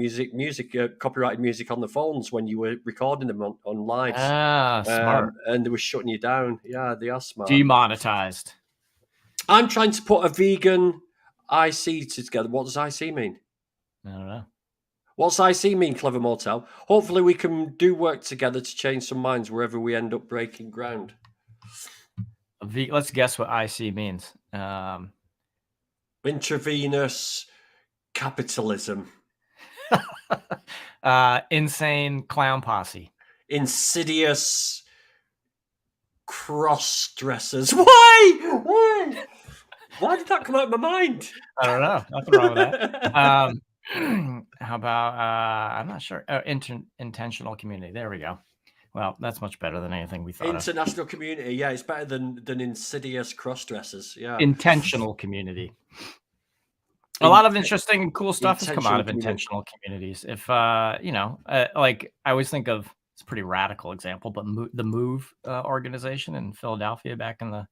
copyrighted music on the phones when you were recording them on lives. Smart. And they were shutting you down. Yeah, they are smart. Demonetized. I'm trying to put a vegan IC together. What does IC mean? I don't know. What's IC mean, Clever Motel? Hopefully we can do work together to change some minds wherever we end up breaking ground. Let's guess what IC means. Intravenous capitalism. Insane clown posse. Insidious cross-dressers. Why? Why did that come out of my mind? I don't know. Nothing wrong with that. How about I'm not sure. Intentional community. There we go. Well, that's much better than anything we thought. International community. Yeah, it's better than insidious cross-dressers. Yeah. Intentional community. A lot of interesting and cool stuff has come out of intentional communities. If like I always think of, it's a pretty radical example, but the Move organization in Philadelphia back in the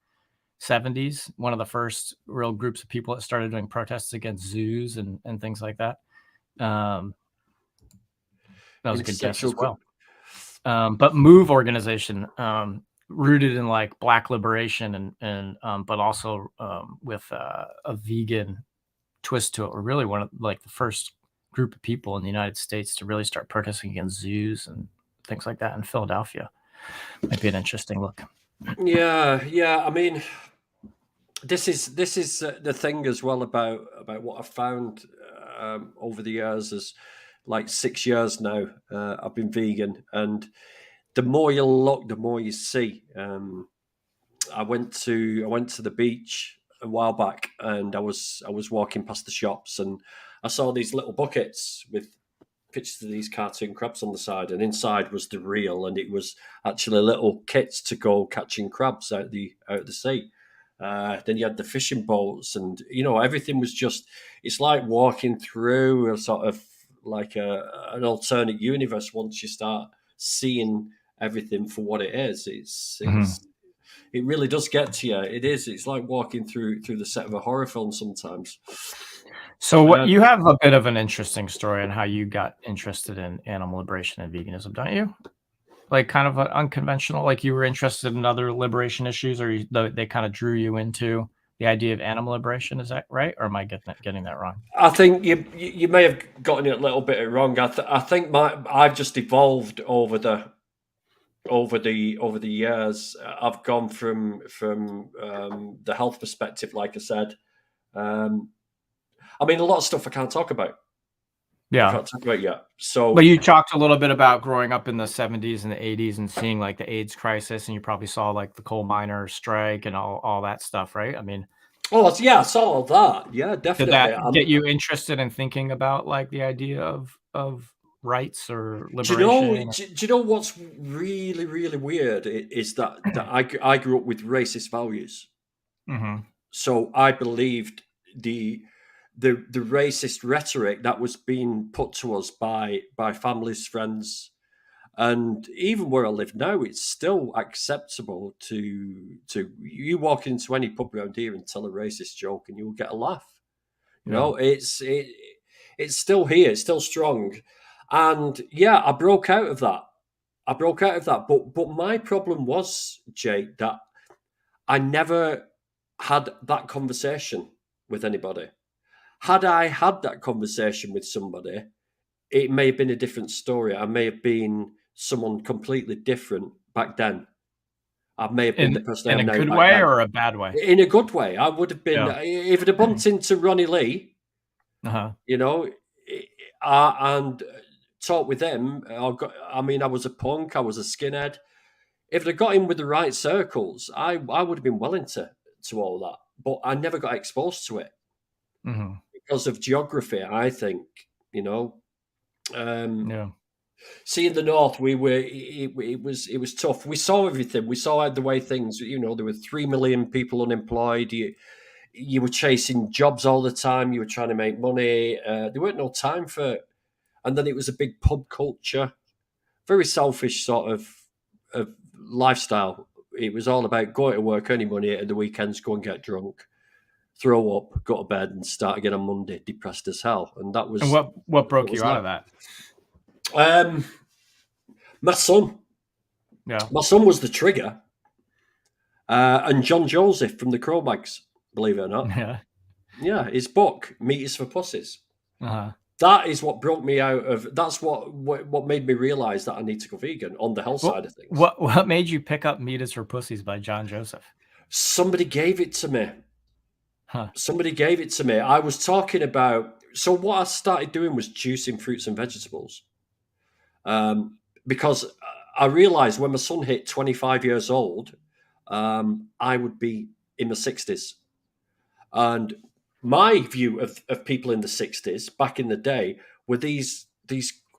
70s, one of the first real groups of people that started doing protests against zoos and things like that. That was a good guess as well. But Move organization, rooted in like Black liberation and but also with a vegan twist to it. We're really one of like the first group of people in the United States to really start protesting against zoos and things like that in Philadelphia. Might be an interesting look. Yeah. I mean, this is the thing as well about what I've found over the years. Is like 6 years now. I've been vegan, and the more you look, the more you see. I went to the beach a while back, and I was walking past the shops, and I saw these little buckets with pictures of these cartoon crabs on the side, and inside was the reel, and it was actually little kits to go catching crabs out the sea. Then you had the fishing boats, and everything was just. It's like walking through a sort of like an alternate universe once you start seeing everything for what it is. It really does get to you. It is. It's like walking through the set of a horror film sometimes. So you have a bit of an interesting story on how you got interested in animal liberation and veganism, don't you? Like kind of unconventional, like you were interested in other liberation issues, or they kind of drew you into the idea of animal liberation. Is that right? Or am I getting that wrong? I think you may have gotten it a little bit wrong. I think I've just evolved over the years. I've gone from the health perspective, like I said. I mean, a lot of stuff I can't talk about. Yeah. I can't talk about yet. So, but you talked a little bit about growing up in the 70s and the 80s and seeing like the AIDS crisis, and you probably saw like the coal miner strike and all that stuff, right? I mean, oh yeah, I saw all that. Yeah, did definitely. that get you interested in thinking about like the idea of rights or Do you know? liberation? Do you know what's really, really weird is that I grew up with racist values. Mm-hmm. So I believed the racist rhetoric that was being put to us by families, friends, and even where I live now, it's still acceptable to you walk into any pub around here and tell a racist joke and you'll get a laugh. You know, it's still here, it's still strong, and yeah, I broke out of that. But my problem was, Jake, that I never had that conversation with anybody. Had I had that conversation with somebody, it may have been a different story. I may have been someone completely different back then. I may have been the person I in am a now good back way then. or a bad way? In a good way. I would have been, if it had bumped into Ronnie Lee, you know, and talked with him. I mean, I was a punk, I was a skinhead. If I got in with the right circles, I would have been well into all that. But I never got exposed to it because of geography, I think, you know. See, in the north, we were. It was tough. We saw everything. We saw the way things. You know, there were 3 million people unemployed. You were chasing jobs all the time. You were trying to make money. There weren't no time for. And then it was a big pub culture, very selfish sort of lifestyle. It was all about going to work, earning money, at the weekends go and get drunk, throw up, go to bed, and start again on Monday, depressed as hell. And that was. And what broke you out of that? My son. Yeah. My son was the trigger. And John Joseph from the Cro-Mags, believe it or not. Yeah, his book, Meat is for Pussies. That is what broke me out of. That's what made me realize that I need to go vegan on the health side of things. What made you pick up Meat is for Pussies by John Joseph? Somebody gave it to me. Somebody gave it to me. I was talking about. So what I started doing was juicing fruits and vegetables, because I realized when my son hit 25 years old, I would be in the 60s, and my view of people in the 60s back in the day were these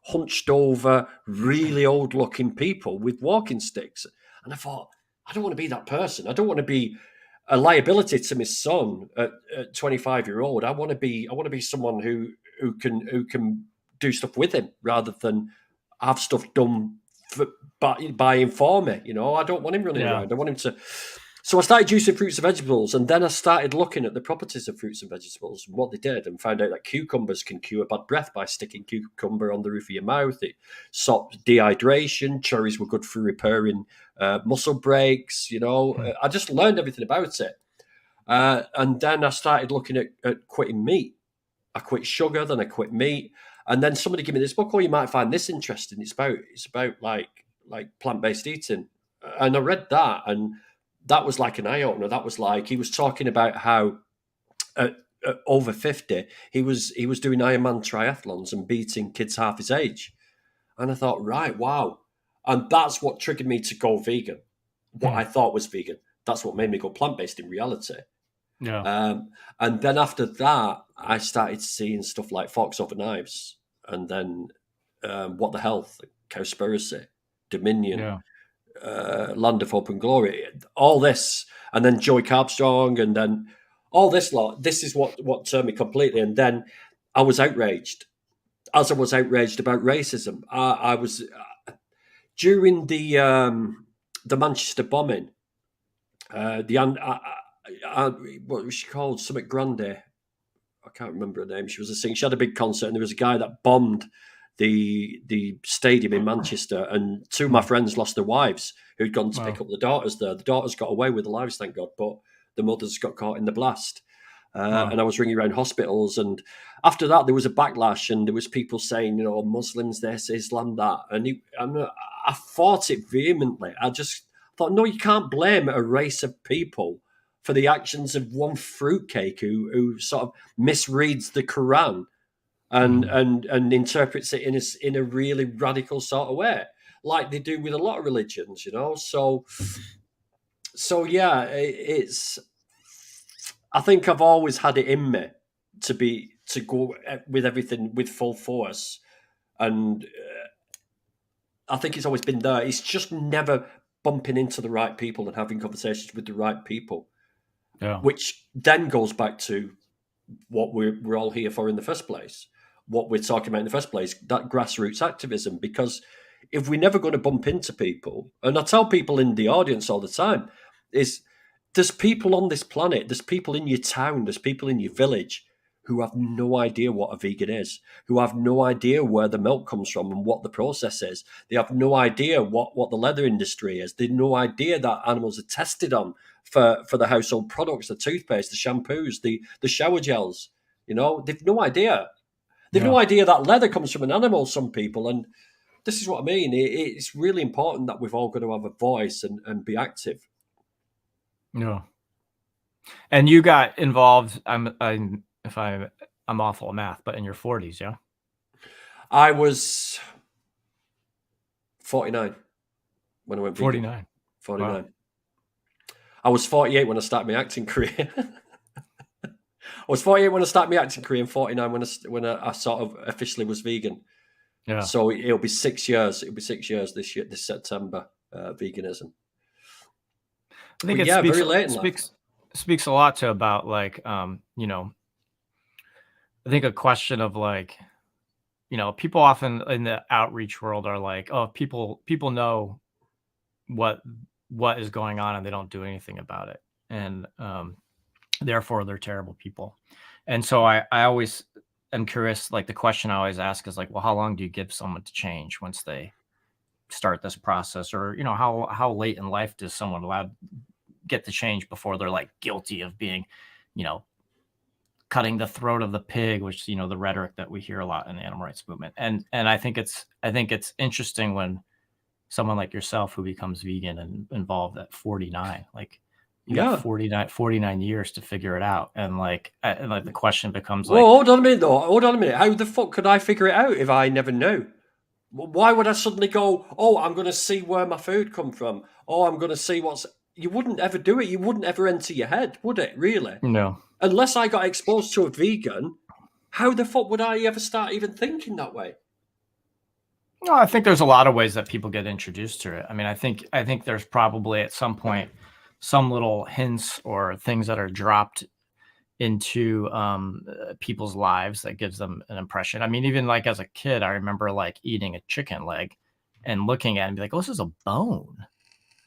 hunched over, really old looking people with walking sticks. And I thought, I don't want to be that person. I don't want to be a liability to my son at 25-year-old. I want to be someone who can do stuff with him rather than have stuff done by him for me. You know, I don't want him running around. I want him to. So I started juicing fruits and vegetables, and then I started looking at the properties of fruits and vegetables and what they did, and found out that cucumbers can cure bad breath by sticking cucumber on the roof of your mouth. It stopped dehydration. Cherries were good for repairing muscle breaks. You know, I just learned everything about it. And then I started looking at quitting meat. I quit sugar, then I quit meat. And then somebody gave me this book. Oh, you might find this interesting. It's about like plant-based eating. And I read that, and that was like an eye-opener. That was like, he was talking about how at over 50, he was doing Ironman triathlons and beating kids half his age. And I thought, right, wow. And that's what triggered me to go vegan. What I thought was vegan. That's what made me go plant-based in reality. Yeah. And then after that, I started seeing stuff like Forks Over Knives, and then What the Health, Cowspiracy, Dominion, Land of Hope and Glory, all this, and then Joey Carbstrong, and then all this lot. This is what turned me completely. And then I was outraged, as I was outraged about racism. I was during the Manchester bombing. What was she called? Summit Grande. I can't remember her name. She was a singer. She had a big concert, and there was a guy that bombed the stadium in Manchester, and two of my friends lost their wives who'd gone to pick up the daughters there. The daughters got away with the lives, thank God, but the mothers got caught in the blast. And I was ringing around hospitals, and after that there was a backlash, and there was people saying, you know, Muslims this, Islam that, and I fought it vehemently. I just thought, no, you can't blame a race of people for the actions of one fruitcake who sort of misreads the Quran and interprets it in a really radical sort of way, like they do with a lot of religions, you know. So yeah, it's. I think I've always had it in me to go with everything with full force, and I think it's always been there. It's just never bumping into the right people and having conversations with the right people, which then goes back to what we're all here for in the first place, what we're talking about in the first place, that grassroots activism. Because if we're never going to bump into people, and I tell people in the audience all the time, is there's people on this planet, there's people in your town, there's people in your village who have no idea what a vegan is, who have no idea where the milk comes from and what the process is. They have no idea what the leather industry is. They have no idea that animals are tested on for the household products, the toothpaste, the shampoos, the shower gels. You know, they've no idea. They've no idea that leather comes from an animal, some people. And this is what I mean. It's really important that we've all got to have a voice and be active. Yeah. And you got involved, I'm awful at math, but in your 40s, yeah? I was 49 when I went vegan. 49. 49. Wow. I was 48 when I started my acting career. I was 48 when I started my acting career, and 49 when I sort of officially was vegan. Yeah. So it'll be 6 years. It'll be 6 years this September, veganism. I think it speaks a lot to about like, you know, I think a question of like, you know, people often in the outreach world are like, oh, people know what is going on and they don't do anything about it. And therefore they're terrible people. And so I always am curious, like the question I always ask is like, well, how long do you give someone to change once they start this process? Or, you know, how late in life does someone allowed get the change before they're like guilty of being, you know, cutting the throat of the pig, which, you know, the rhetoric that we hear a lot in the animal rights movement. And I think it's interesting when someone like yourself who becomes vegan and involved at 49, like you got 49 years to figure it out. And like the question becomes like, hold on a minute. How the fuck could I figure it out if I never knew? Why would I suddenly go, oh, I'm going to see where my food come from? Oh, I'm going to see you wouldn't ever do it. You wouldn't ever enter your head, would it? Really? No. Unless I got exposed to a vegan, how the fuck would I ever start even thinking that way? No, I think there's a lot of ways that people get introduced to it. I mean, I think there's probably at some point some little hints or things that are dropped into people's lives that gives them an impression. I mean, even like as a kid, I remember like eating a chicken leg and looking at it and be like, oh, this is a bone.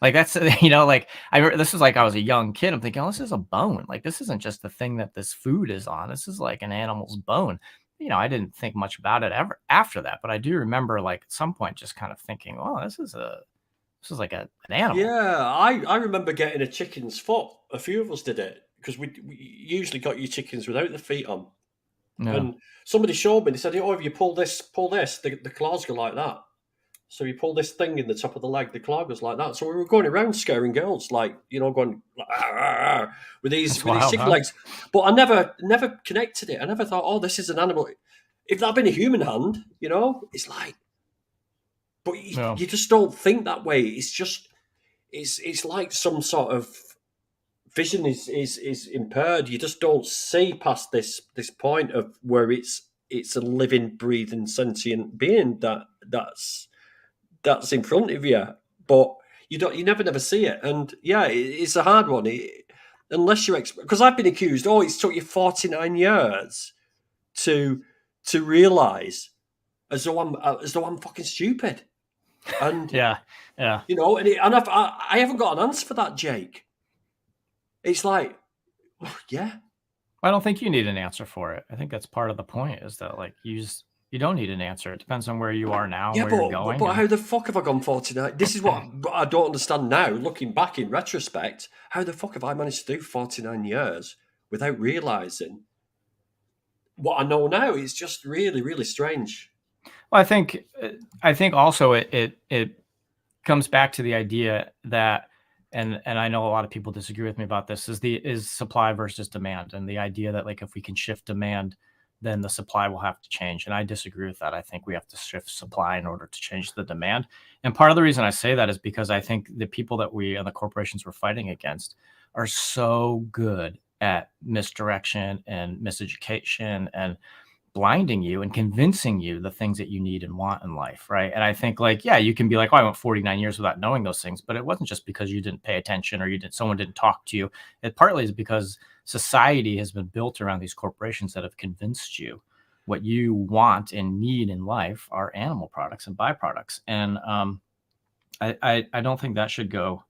Like that's, you know, like this is like I was a young kid. I'm thinking, oh, this is a bone. Like this isn't just the thing that this food is on. This is like an animal's bone. You know, I didn't think much about it ever after that, but I do remember like at some point just kind of thinking, oh, this is like an animal. Yeah, I remember getting a chicken's foot. A few of us did it because we usually got your chickens without the feet on. No. And somebody showed me. They said, oh, if you pull this, the claws go like that. So you pull this thing in the top of the leg, the claw goes like that. So we were going around scaring girls, like, you know, going with these chicken legs. But I never connected it. I never thought, oh, this is an animal. If that had been a human hand, you know, it's like, but you just don't think that way. It's just, it's like some sort of vision is impaired. You just don't see past this point of where it's a living, breathing, sentient being that's in front of you, but you never see it. And yeah, it's a hard one. Unless you're because I've been accused, oh, it's took you 49 years to realize as though I'm fucking stupid. And yeah, you know, and I haven't got an answer for that, Jake. It's like, oh, yeah. I don't think you need an answer for it. I think that's part of the point is that like you don't need an answer. It depends on where you are now and where you're going. But how the fuck have I gone 49? This is what I don't understand now, looking back in retrospect. How the fuck have I managed to do 49 years without realising what I know now? It's just really, really strange. Well, I think also it comes back to the idea that and I know a lot of people disagree with me about this, is supply versus demand, and the idea that like if we can shift demand, then the supply will have to change. And I disagree with that. I think we have to shift supply in order to change the demand. And part of the reason I say that is because I think the people that we and the corporations we're fighting against are so good at misdirection and miseducation and blinding you and convincing you the things that you need and want in life, right? And I think like, yeah, you can be like, oh, I went 49 years without knowing those things, but it wasn't just because you didn't pay attention or someone didn't talk to you. It partly is because society has been built around these corporations that have convinced you what you want and need in life are animal products and byproducts. And I don't think that should go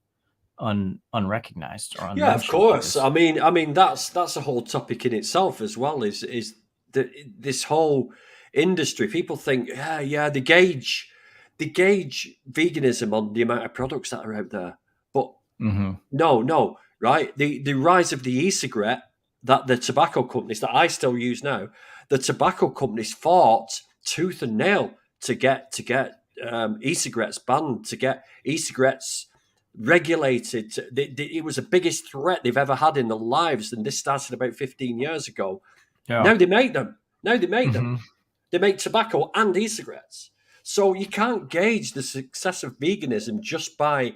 unrecognized or unmentioned. Yeah, of course. I mean that's a whole topic in itself as well. Is this whole industry? People think, yeah, they gauge veganism on the amount of products that are out there, but no, right? The rise of the e-cigarette, that the tobacco companies that I still use now, the tobacco companies fought tooth and nail to get e-cigarettes banned, to get e-cigarettes regulated. It was the biggest threat they've ever had in their lives, and this started about 15 years ago. Yeah. Now they make them. They make tobacco and e-cigarettes. So you can't gauge the success of veganism just by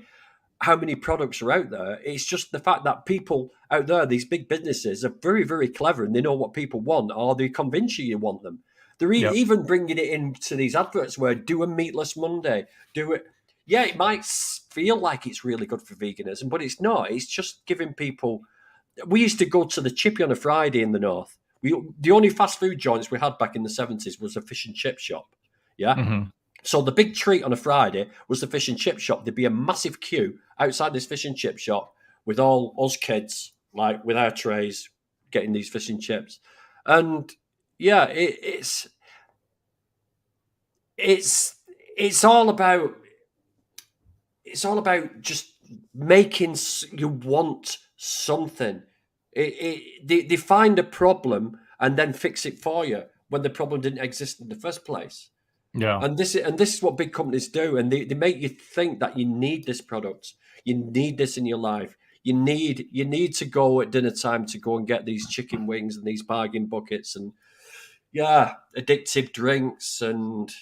how many products are out there. It's just the fact that people out there, these big businesses, are very, very clever, and they know what people want, or they convince you want them. They're even bringing it into these adverts where do a meatless Monday, do it. Yeah, it might feel like it's really good for veganism, but it's not. It's just giving people. We used to go to the Chippy on a Friday in the north. The only fast food joints we had back in the 70s was a fish and chip shop. Yeah. So the big treat on a Friday was the fish and chip shop. There'd be a massive queue outside this fish and chip shop with all us kids, like with our trays, getting these fish and chips. And yeah, it's all about just making you want something. They find a problem and then fix it for you when the problem didn't exist in the first place. Yeah. And this is what big companies do, and they make you think that you need this product, you need this in your life. You need to go at dinner time to go and get these chicken wings and these bargain buckets and addictive drinks and.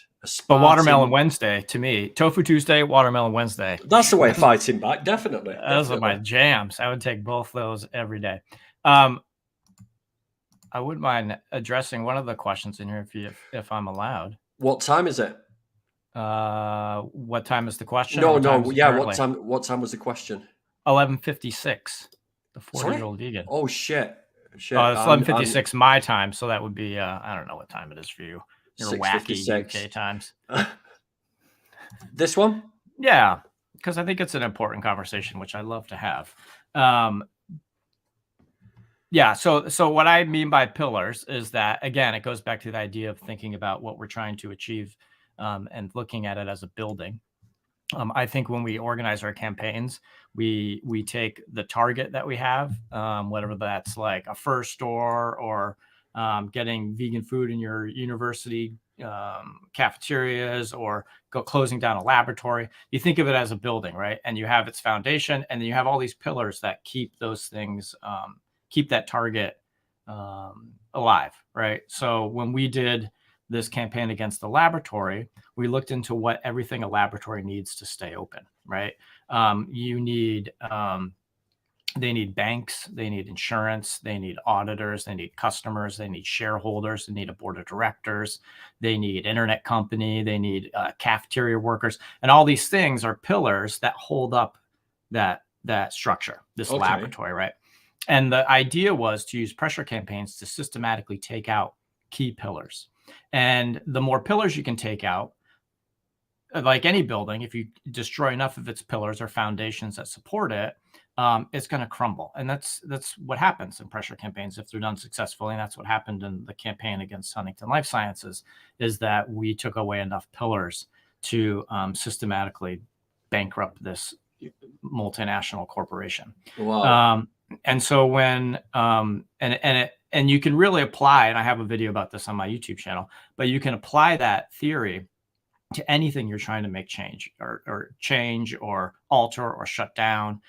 But Watermelon Wednesday, to me, Tofu Tuesday, Watermelon Wednesday. That's the way of fighting back, definitely. Those are my jams. I would take both those every day. I wouldn't mind addressing one of the questions in here if I'm allowed. What time is it? What time is the question? No. What time was the question? 11:56. The 40-year-old vegan. Oh shit. Oh, it's 11:56 my time, so that would be I don't know what time it is for you. Your wacky UK times. This one? Yeah, because I think it's an important conversation, which I love to have. Yeah, so what I mean by pillars is that, again, it goes back to the idea of thinking about what we're trying to achieve and looking at it as a building. I think when we organize our campaigns, we take the target that we have, whatever that's like a fur store or getting vegan food in your university cafeterias or closing down a laboratory. You think of it as a building, right? And you have its foundation, and then you have all these pillars that keep those things, keep that target alive, right? So when we did this campaign against the laboratory, we looked into what everything a laboratory needs to stay open, right? They need banks, they need insurance, they need auditors, they need customers, they need shareholders, they need a board of directors, they need internet company, they need cafeteria workers, and all these things are pillars that hold up that structure, this laboratory, right? And the idea was to use pressure campaigns to systematically take out key pillars. And the more pillars you can take out, like any building, if you destroy enough of its pillars or foundations that support it, it's going to crumble. And that's what happens in pressure campaigns if they're done successfully. And that's what happened in the campaign against Huntingdon Life Sciences, is that we took away enough pillars to systematically bankrupt this multinational corporation. Wow. And so when and you can really apply, and I have a video about this on my YouTube channel, but you can apply that theory to anything you're trying to make change or change or alter or shut down.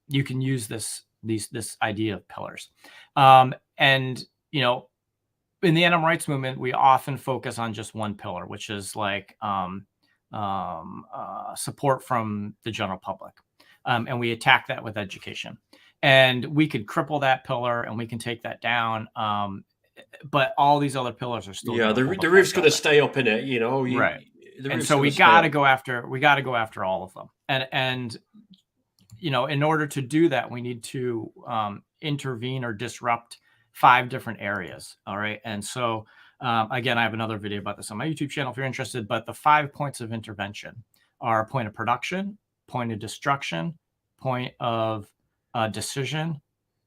you can use this idea of pillars. And in the animal rights movement, we often focus on just one pillar, which is like support from the general public. And we attack that with education. And we could cripple that pillar and we can take that down. But all these other pillars are still the roof's going to stay up in it, right. And so we got to go after all of them. And in order to do that, we need to intervene or disrupt 5 different areas. All right. And so again, I have another video about this on my YouTube channel if you're interested, but the 5 points of intervention are point of production, point of destruction, point of decision,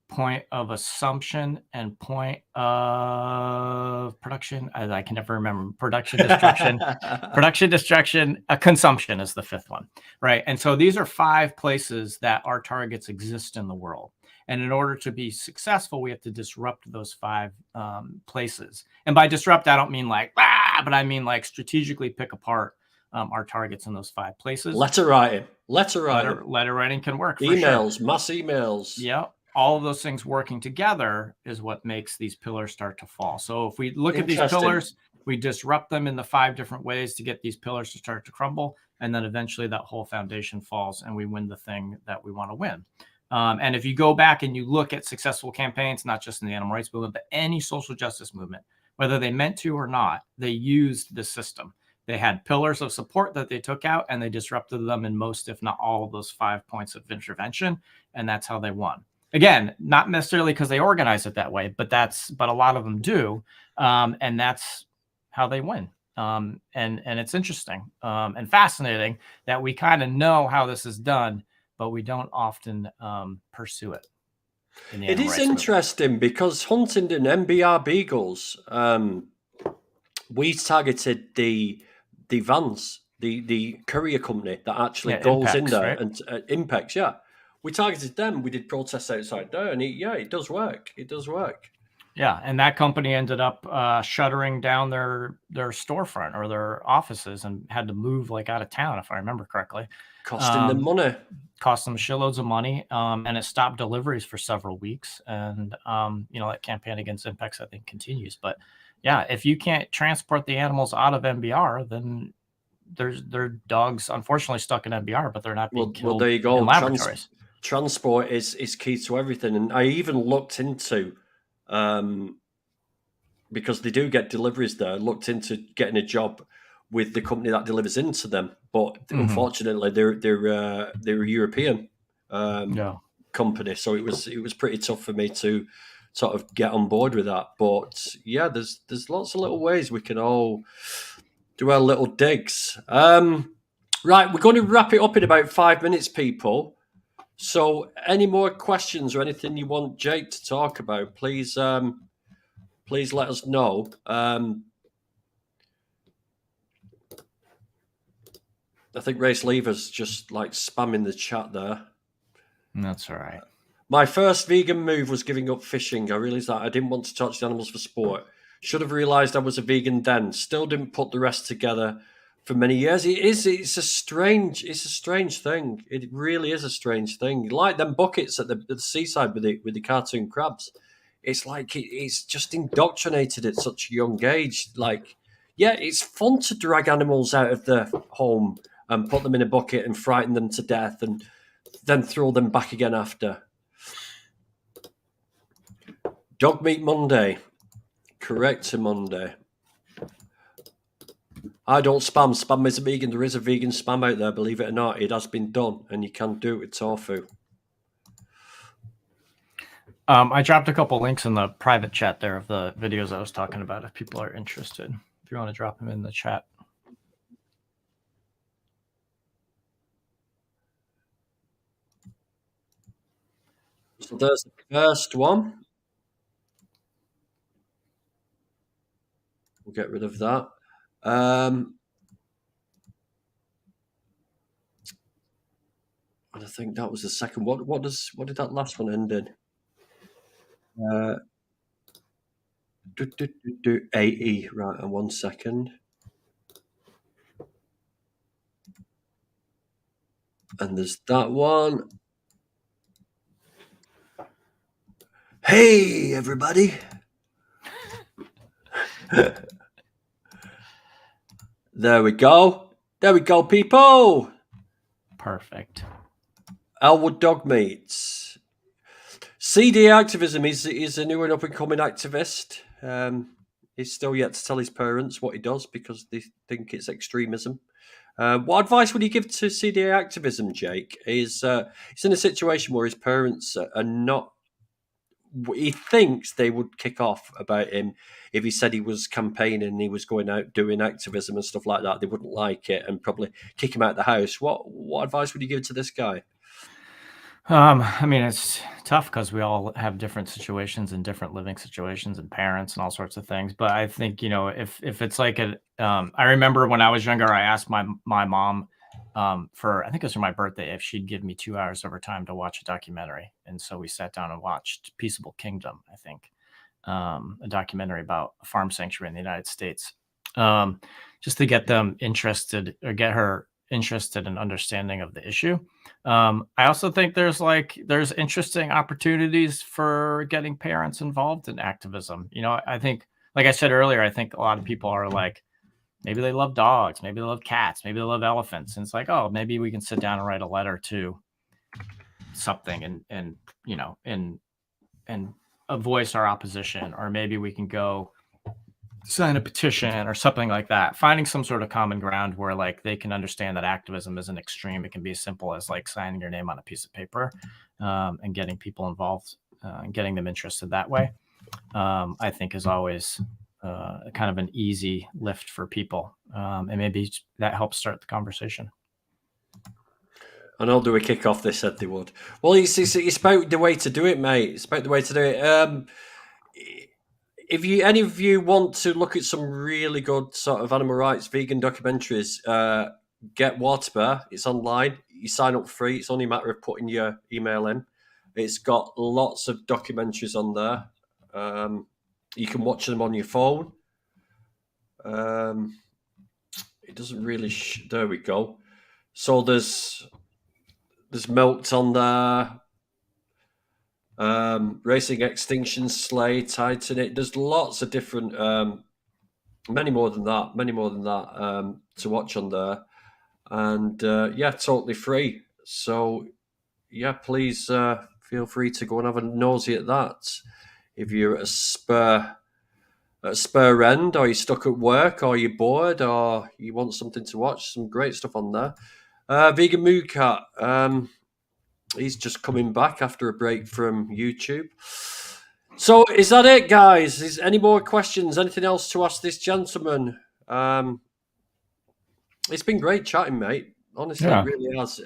point of assumption, and point of production. I can never remember. Production, destruction, consumption is the 5th one, right? And so these are 5 places that our targets exist in the world. And in order to be successful, we have to disrupt those 5 places. And by disrupt, I don't mean like, but I mean like strategically pick apart our targets in those 5 places. Letter writing can work. Emails, mass emails. Yeah. All of those things working together is what makes these pillars start to fall. So if we look at these pillars, we disrupt them in the 5 different ways to get these pillars to start to crumble. And then eventually that whole foundation falls and we win the thing that we want to win. And if you go back and you look at successful campaigns, not just in the animal rights movement, but any social justice movement, whether they meant to or not, they used the system. They had pillars of support that they took out and they disrupted them in most, if not all of those 5 points of intervention. And that's how they won. Again, not necessarily because they organize it that way, but a lot of them do. And that's how they win. And it's interesting and fascinating that we kind of know how this is done, but we don't often pursue it. It is interesting because Huntingdon MBR Beagles, we targeted the vans, the courier company that actually goes Impex, in there, right? And Impex, yeah. We targeted them. We did protests outside there, and it does work. It does work. Yeah, and that company ended up shuttering down their storefront or their offices and had to move out of town, if I remember correctly. Costing them money. Cost them shitloads of money, and it stopped deliveries for several weeks. And that campaign against Impex, I think, continues. But yeah, if you can't transport the animals out of MBR, then their dogs, unfortunately, stuck in MBR, but they're not being killed there you go. In laboratories. Transport is key to everything. And I even looked into, because they do get deliveries there, looked into getting a job with the company that delivers into them. But unfortunately, they're a European company. So it was pretty tough for me to sort of get on board with that. But yeah, there's lots of little ways we can all do our little digs. Right, we're going to wrap it up in about 5 minutes, people. So any more questions or anything you want Jake to talk about, please let us know. I think Race Lever's just spamming the chat there. That's all right. My first vegan move was giving up fishing. I realised that I didn't want to touch the animals for sport. Should have realised I was a vegan then. Still didn't put the rest together for many years. It's a strange thing. It really is a strange thing. Like them buckets at the seaside with the cartoon crabs. It's like it's just indoctrinated at such a young age. It's fun to drag animals out of their home and put them in a bucket and frighten them to death and then throw them back again after. Dog Meat Monday. Correct Monday. I don't spam. Spam is a vegan. There is a vegan spam out there, believe it or not. It has been done, and you can do it with tofu. I dropped a couple links in the private chat there of the videos I was talking about if people are interested. If you want to drop them in the chat. So there's the first one. We'll get rid of that. And I think that was the second. What did that last one end in? AE, right, and 1 second. And there's that one. Hey, everybody. There we go. There we go, people. Perfect. Elwood Dog Meats. CD activism is a new and up-and-coming activist. He's still yet to tell his parents what he does because they think it's extremism. What advice would you give to CDA activism, Jake? He's in a situation where his parents are not. He thinks they would kick off about him if he said he was campaigning and he was going out doing activism and stuff like that. They wouldn't like it and probably kick him out of the house. What advice would you give to this guy? I mean, it's tough because we all have different situations and different living situations and parents and all sorts of things. But I think, if it's like I remember when I was younger, I asked my mom for, I think it was for my birthday, if she'd give me 2 hours of her time to watch a documentary. And so we sat down and watched Peaceable Kingdom, I think, a documentary about a farm sanctuary in the United States, just to get them interested or get her interested in understanding of the issue. I also think there's interesting opportunities for getting parents involved in activism. I think, like I said earlier, I think a lot of people are like, maybe they love dogs, maybe they love cats, maybe they love elephants. And it's like, oh, maybe we can sit down and write a letter to something and voice our opposition, or maybe we can go sign a petition or something like that. Finding some sort of common ground where like they can understand that activism isn't extreme. It can be as simple as like signing your name on a piece of paper, and getting people involved, and getting them interested that way. I think is always kind of an easy lift for people, and maybe that helps start the conversation. And I'll do a kick-off, they said they would. Well, it's about the way to do it, mate. It's about the way to do it. If any of you want to look at some really good sort of animal rights vegan documentaries, get Waterbear. It's online. You sign up free. It's only a matter of putting your email in. It's got lots of documentaries on there. You can watch them on your phone. It doesn't really. There we go. So there's Milked on there. Racing Extinction, Slay, Titan. There's lots of different, many more than that to watch on there, and totally free. So please feel free to go and have a nosy at that if you're at a spur end, or you're stuck at work, or you're bored, or you want something to watch. Some great stuff on there. Vegan Moo Cat. He's just coming back after a break from YouTube. So is that it, guys? Is any more questions? Anything else to ask this gentleman? It's been great chatting, mate. Honestly, It really has.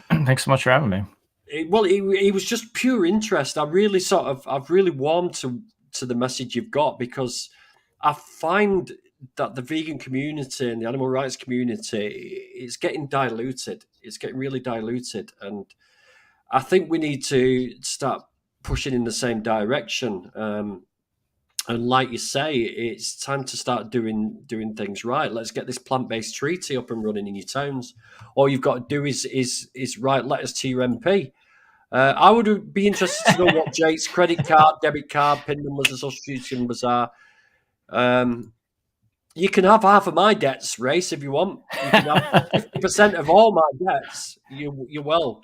Thanks so much for having me. He was just pure interest. I've really warmed to the message you've got, because I find that the vegan community and the animal rights community is getting diluted. It's getting really diluted, and I think we need to start pushing in the same direction. And like you say, it's time to start doing things right. Let's get this plant-based treaty up and running in your towns. All you've got to do is write letters to your MP. I would be interested to know what Jake's credit card, debit card, PIN numbers, and social security numbers are. You can have half of my debts, Race, if you want. You can have 50% of all my debts. You're well.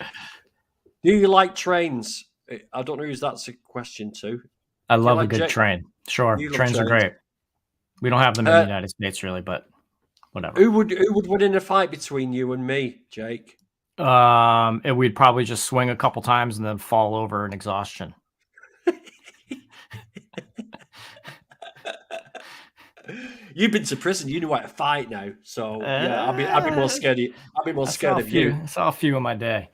Do you like trains? I don't know who that's a question to. I love a good train. Sure, trains are great. We don't have them in the United States, really, but whatever. Who would win in a fight between you and me, Jake? We'd probably just swing a couple times and then fall over in exhaustion. You've been to prison. You know how to fight now. So I'd be more scared. I'd be more scared of you. I saw a few in my day.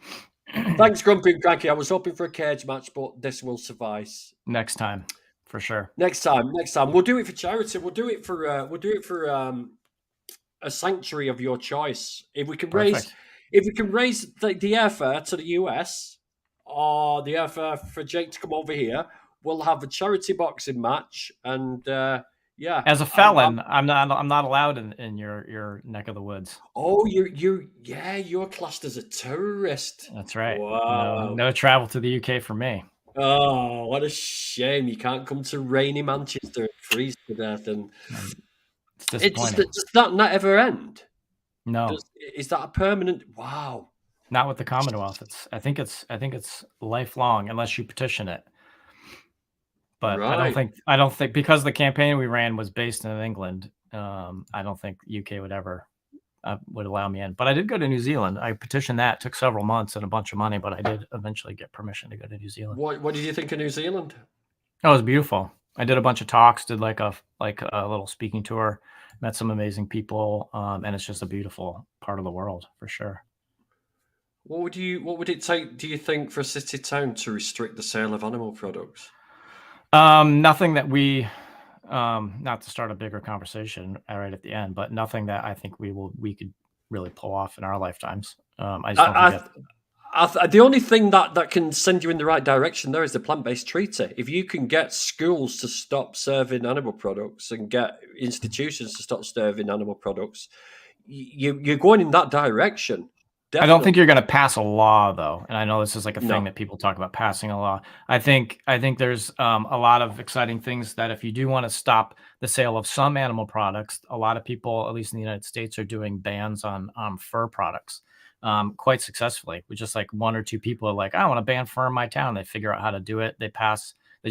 Thanks, Grumpy and Cranky. I was hoping for a cage match, but this will suffice. Next time, for sure. Next time, we'll do it for charity. We'll do it for a sanctuary of your choice. If we can raise the airfare to the US, or the airfare for Jake to come over here, we'll have a charity boxing match. And as a felon, I'm not allowed in your neck of the woods. Oh, you're classed as a terrorist. That's right. Wow. No travel to the UK for me. Oh, what a shame! You can't come to rainy Manchester and freeze to death, and It's disappointing. does that not ever end? No, Is that a permanent? Wow. not with the Commonwealth. I think it's lifelong unless you petition it. But I Right. don't think because the campaign we ran was based in England. I don't think UK would ever would allow me in. But I did go to New Zealand. I petitioned that. It took several months and a bunch of money, but I did eventually get permission to go to New Zealand. What did you think of New Zealand? Oh, it was beautiful. I did a bunch of talks, did like a little speaking tour, met some amazing people, and it's just a beautiful part of the world for sure. What would it take, do you think, for a city town to restrict the sale of animal products? Nothing that we, not to start a bigger conversation right at the end, but nothing that I think we could really pull off in our lifetimes. I just don't think that. The only thing that can send you in the right direction there is the plant-based treaty. If you can get schools to stop serving animal products and get institutions to stop serving animal products, you're going in that direction. Definitely. I don't think you're going to pass a law, though, and I know this is like a thing No. that people talk about, passing a law. I think there's a lot of exciting things that if you do want to stop the sale of some animal products, a lot of people, at least in the United States, are doing bans on fur products quite successfully. With just like one or two people are like, I want to ban fur in my town. They figure out how to do it. They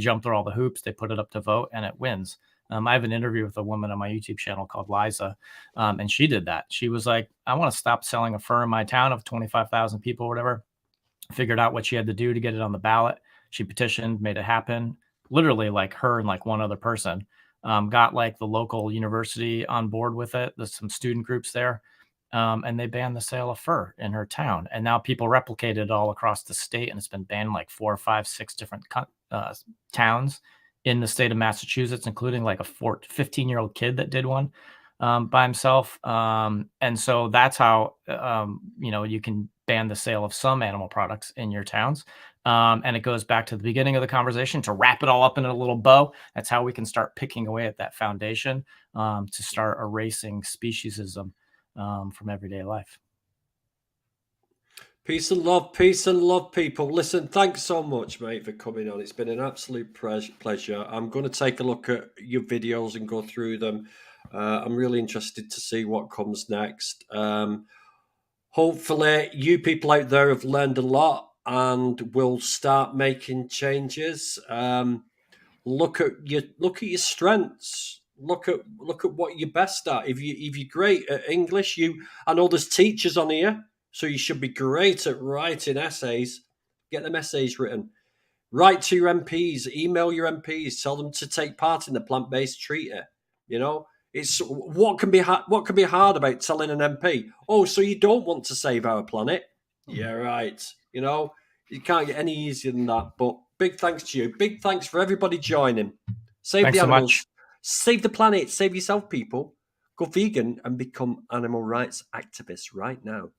jump through all the hoops. They put it up to vote, and it wins. I have an interview with a woman on my YouTube channel called Liza, and she did that. She was like, I want to stop selling a fur in my town of 25,000 people or whatever. Figured out what she had to do to get it on the ballot. She petitioned, made it happen. Literally like her and like one other person. Got like the local university on board with it. There's some student groups there. And they banned the sale of fur in her town. And now people replicate it all across the state. And it's been banned in like 4, 5, 6 different towns in the state of Massachusetts, including like a 15-year-old kid that did one by himself. And so that's how, you can ban the sale of some animal products in your towns. And it goes back to the beginning of the conversation to wrap it all up in a little bow. That's how we can start picking away at that foundation to start erasing speciesism from everyday life. Peace and love, people. Listen, thanks so much, mate, for coming on. It's been an absolute pleasure. I'm going to take a look at your videos and go through them. I'm really interested to see what comes next. Hopefully, you people out there have learned a lot and will start making changes. Look at your strengths. Look at what you're best at. If you're great at English, I know there's teachers on here. So you should be great at writing essays. Get them essays written. Write to your MPs. Email your MPs. Tell them to take part in the plant-based treaty. It's what can be hard about telling an MP? Oh, so you don't want to save our planet? Yeah, right. You can't get any easier than that. But big thanks to you. Big thanks for everybody joining. Save the animals. Save the planet. Save yourself, people. Go vegan and become animal rights activists right now.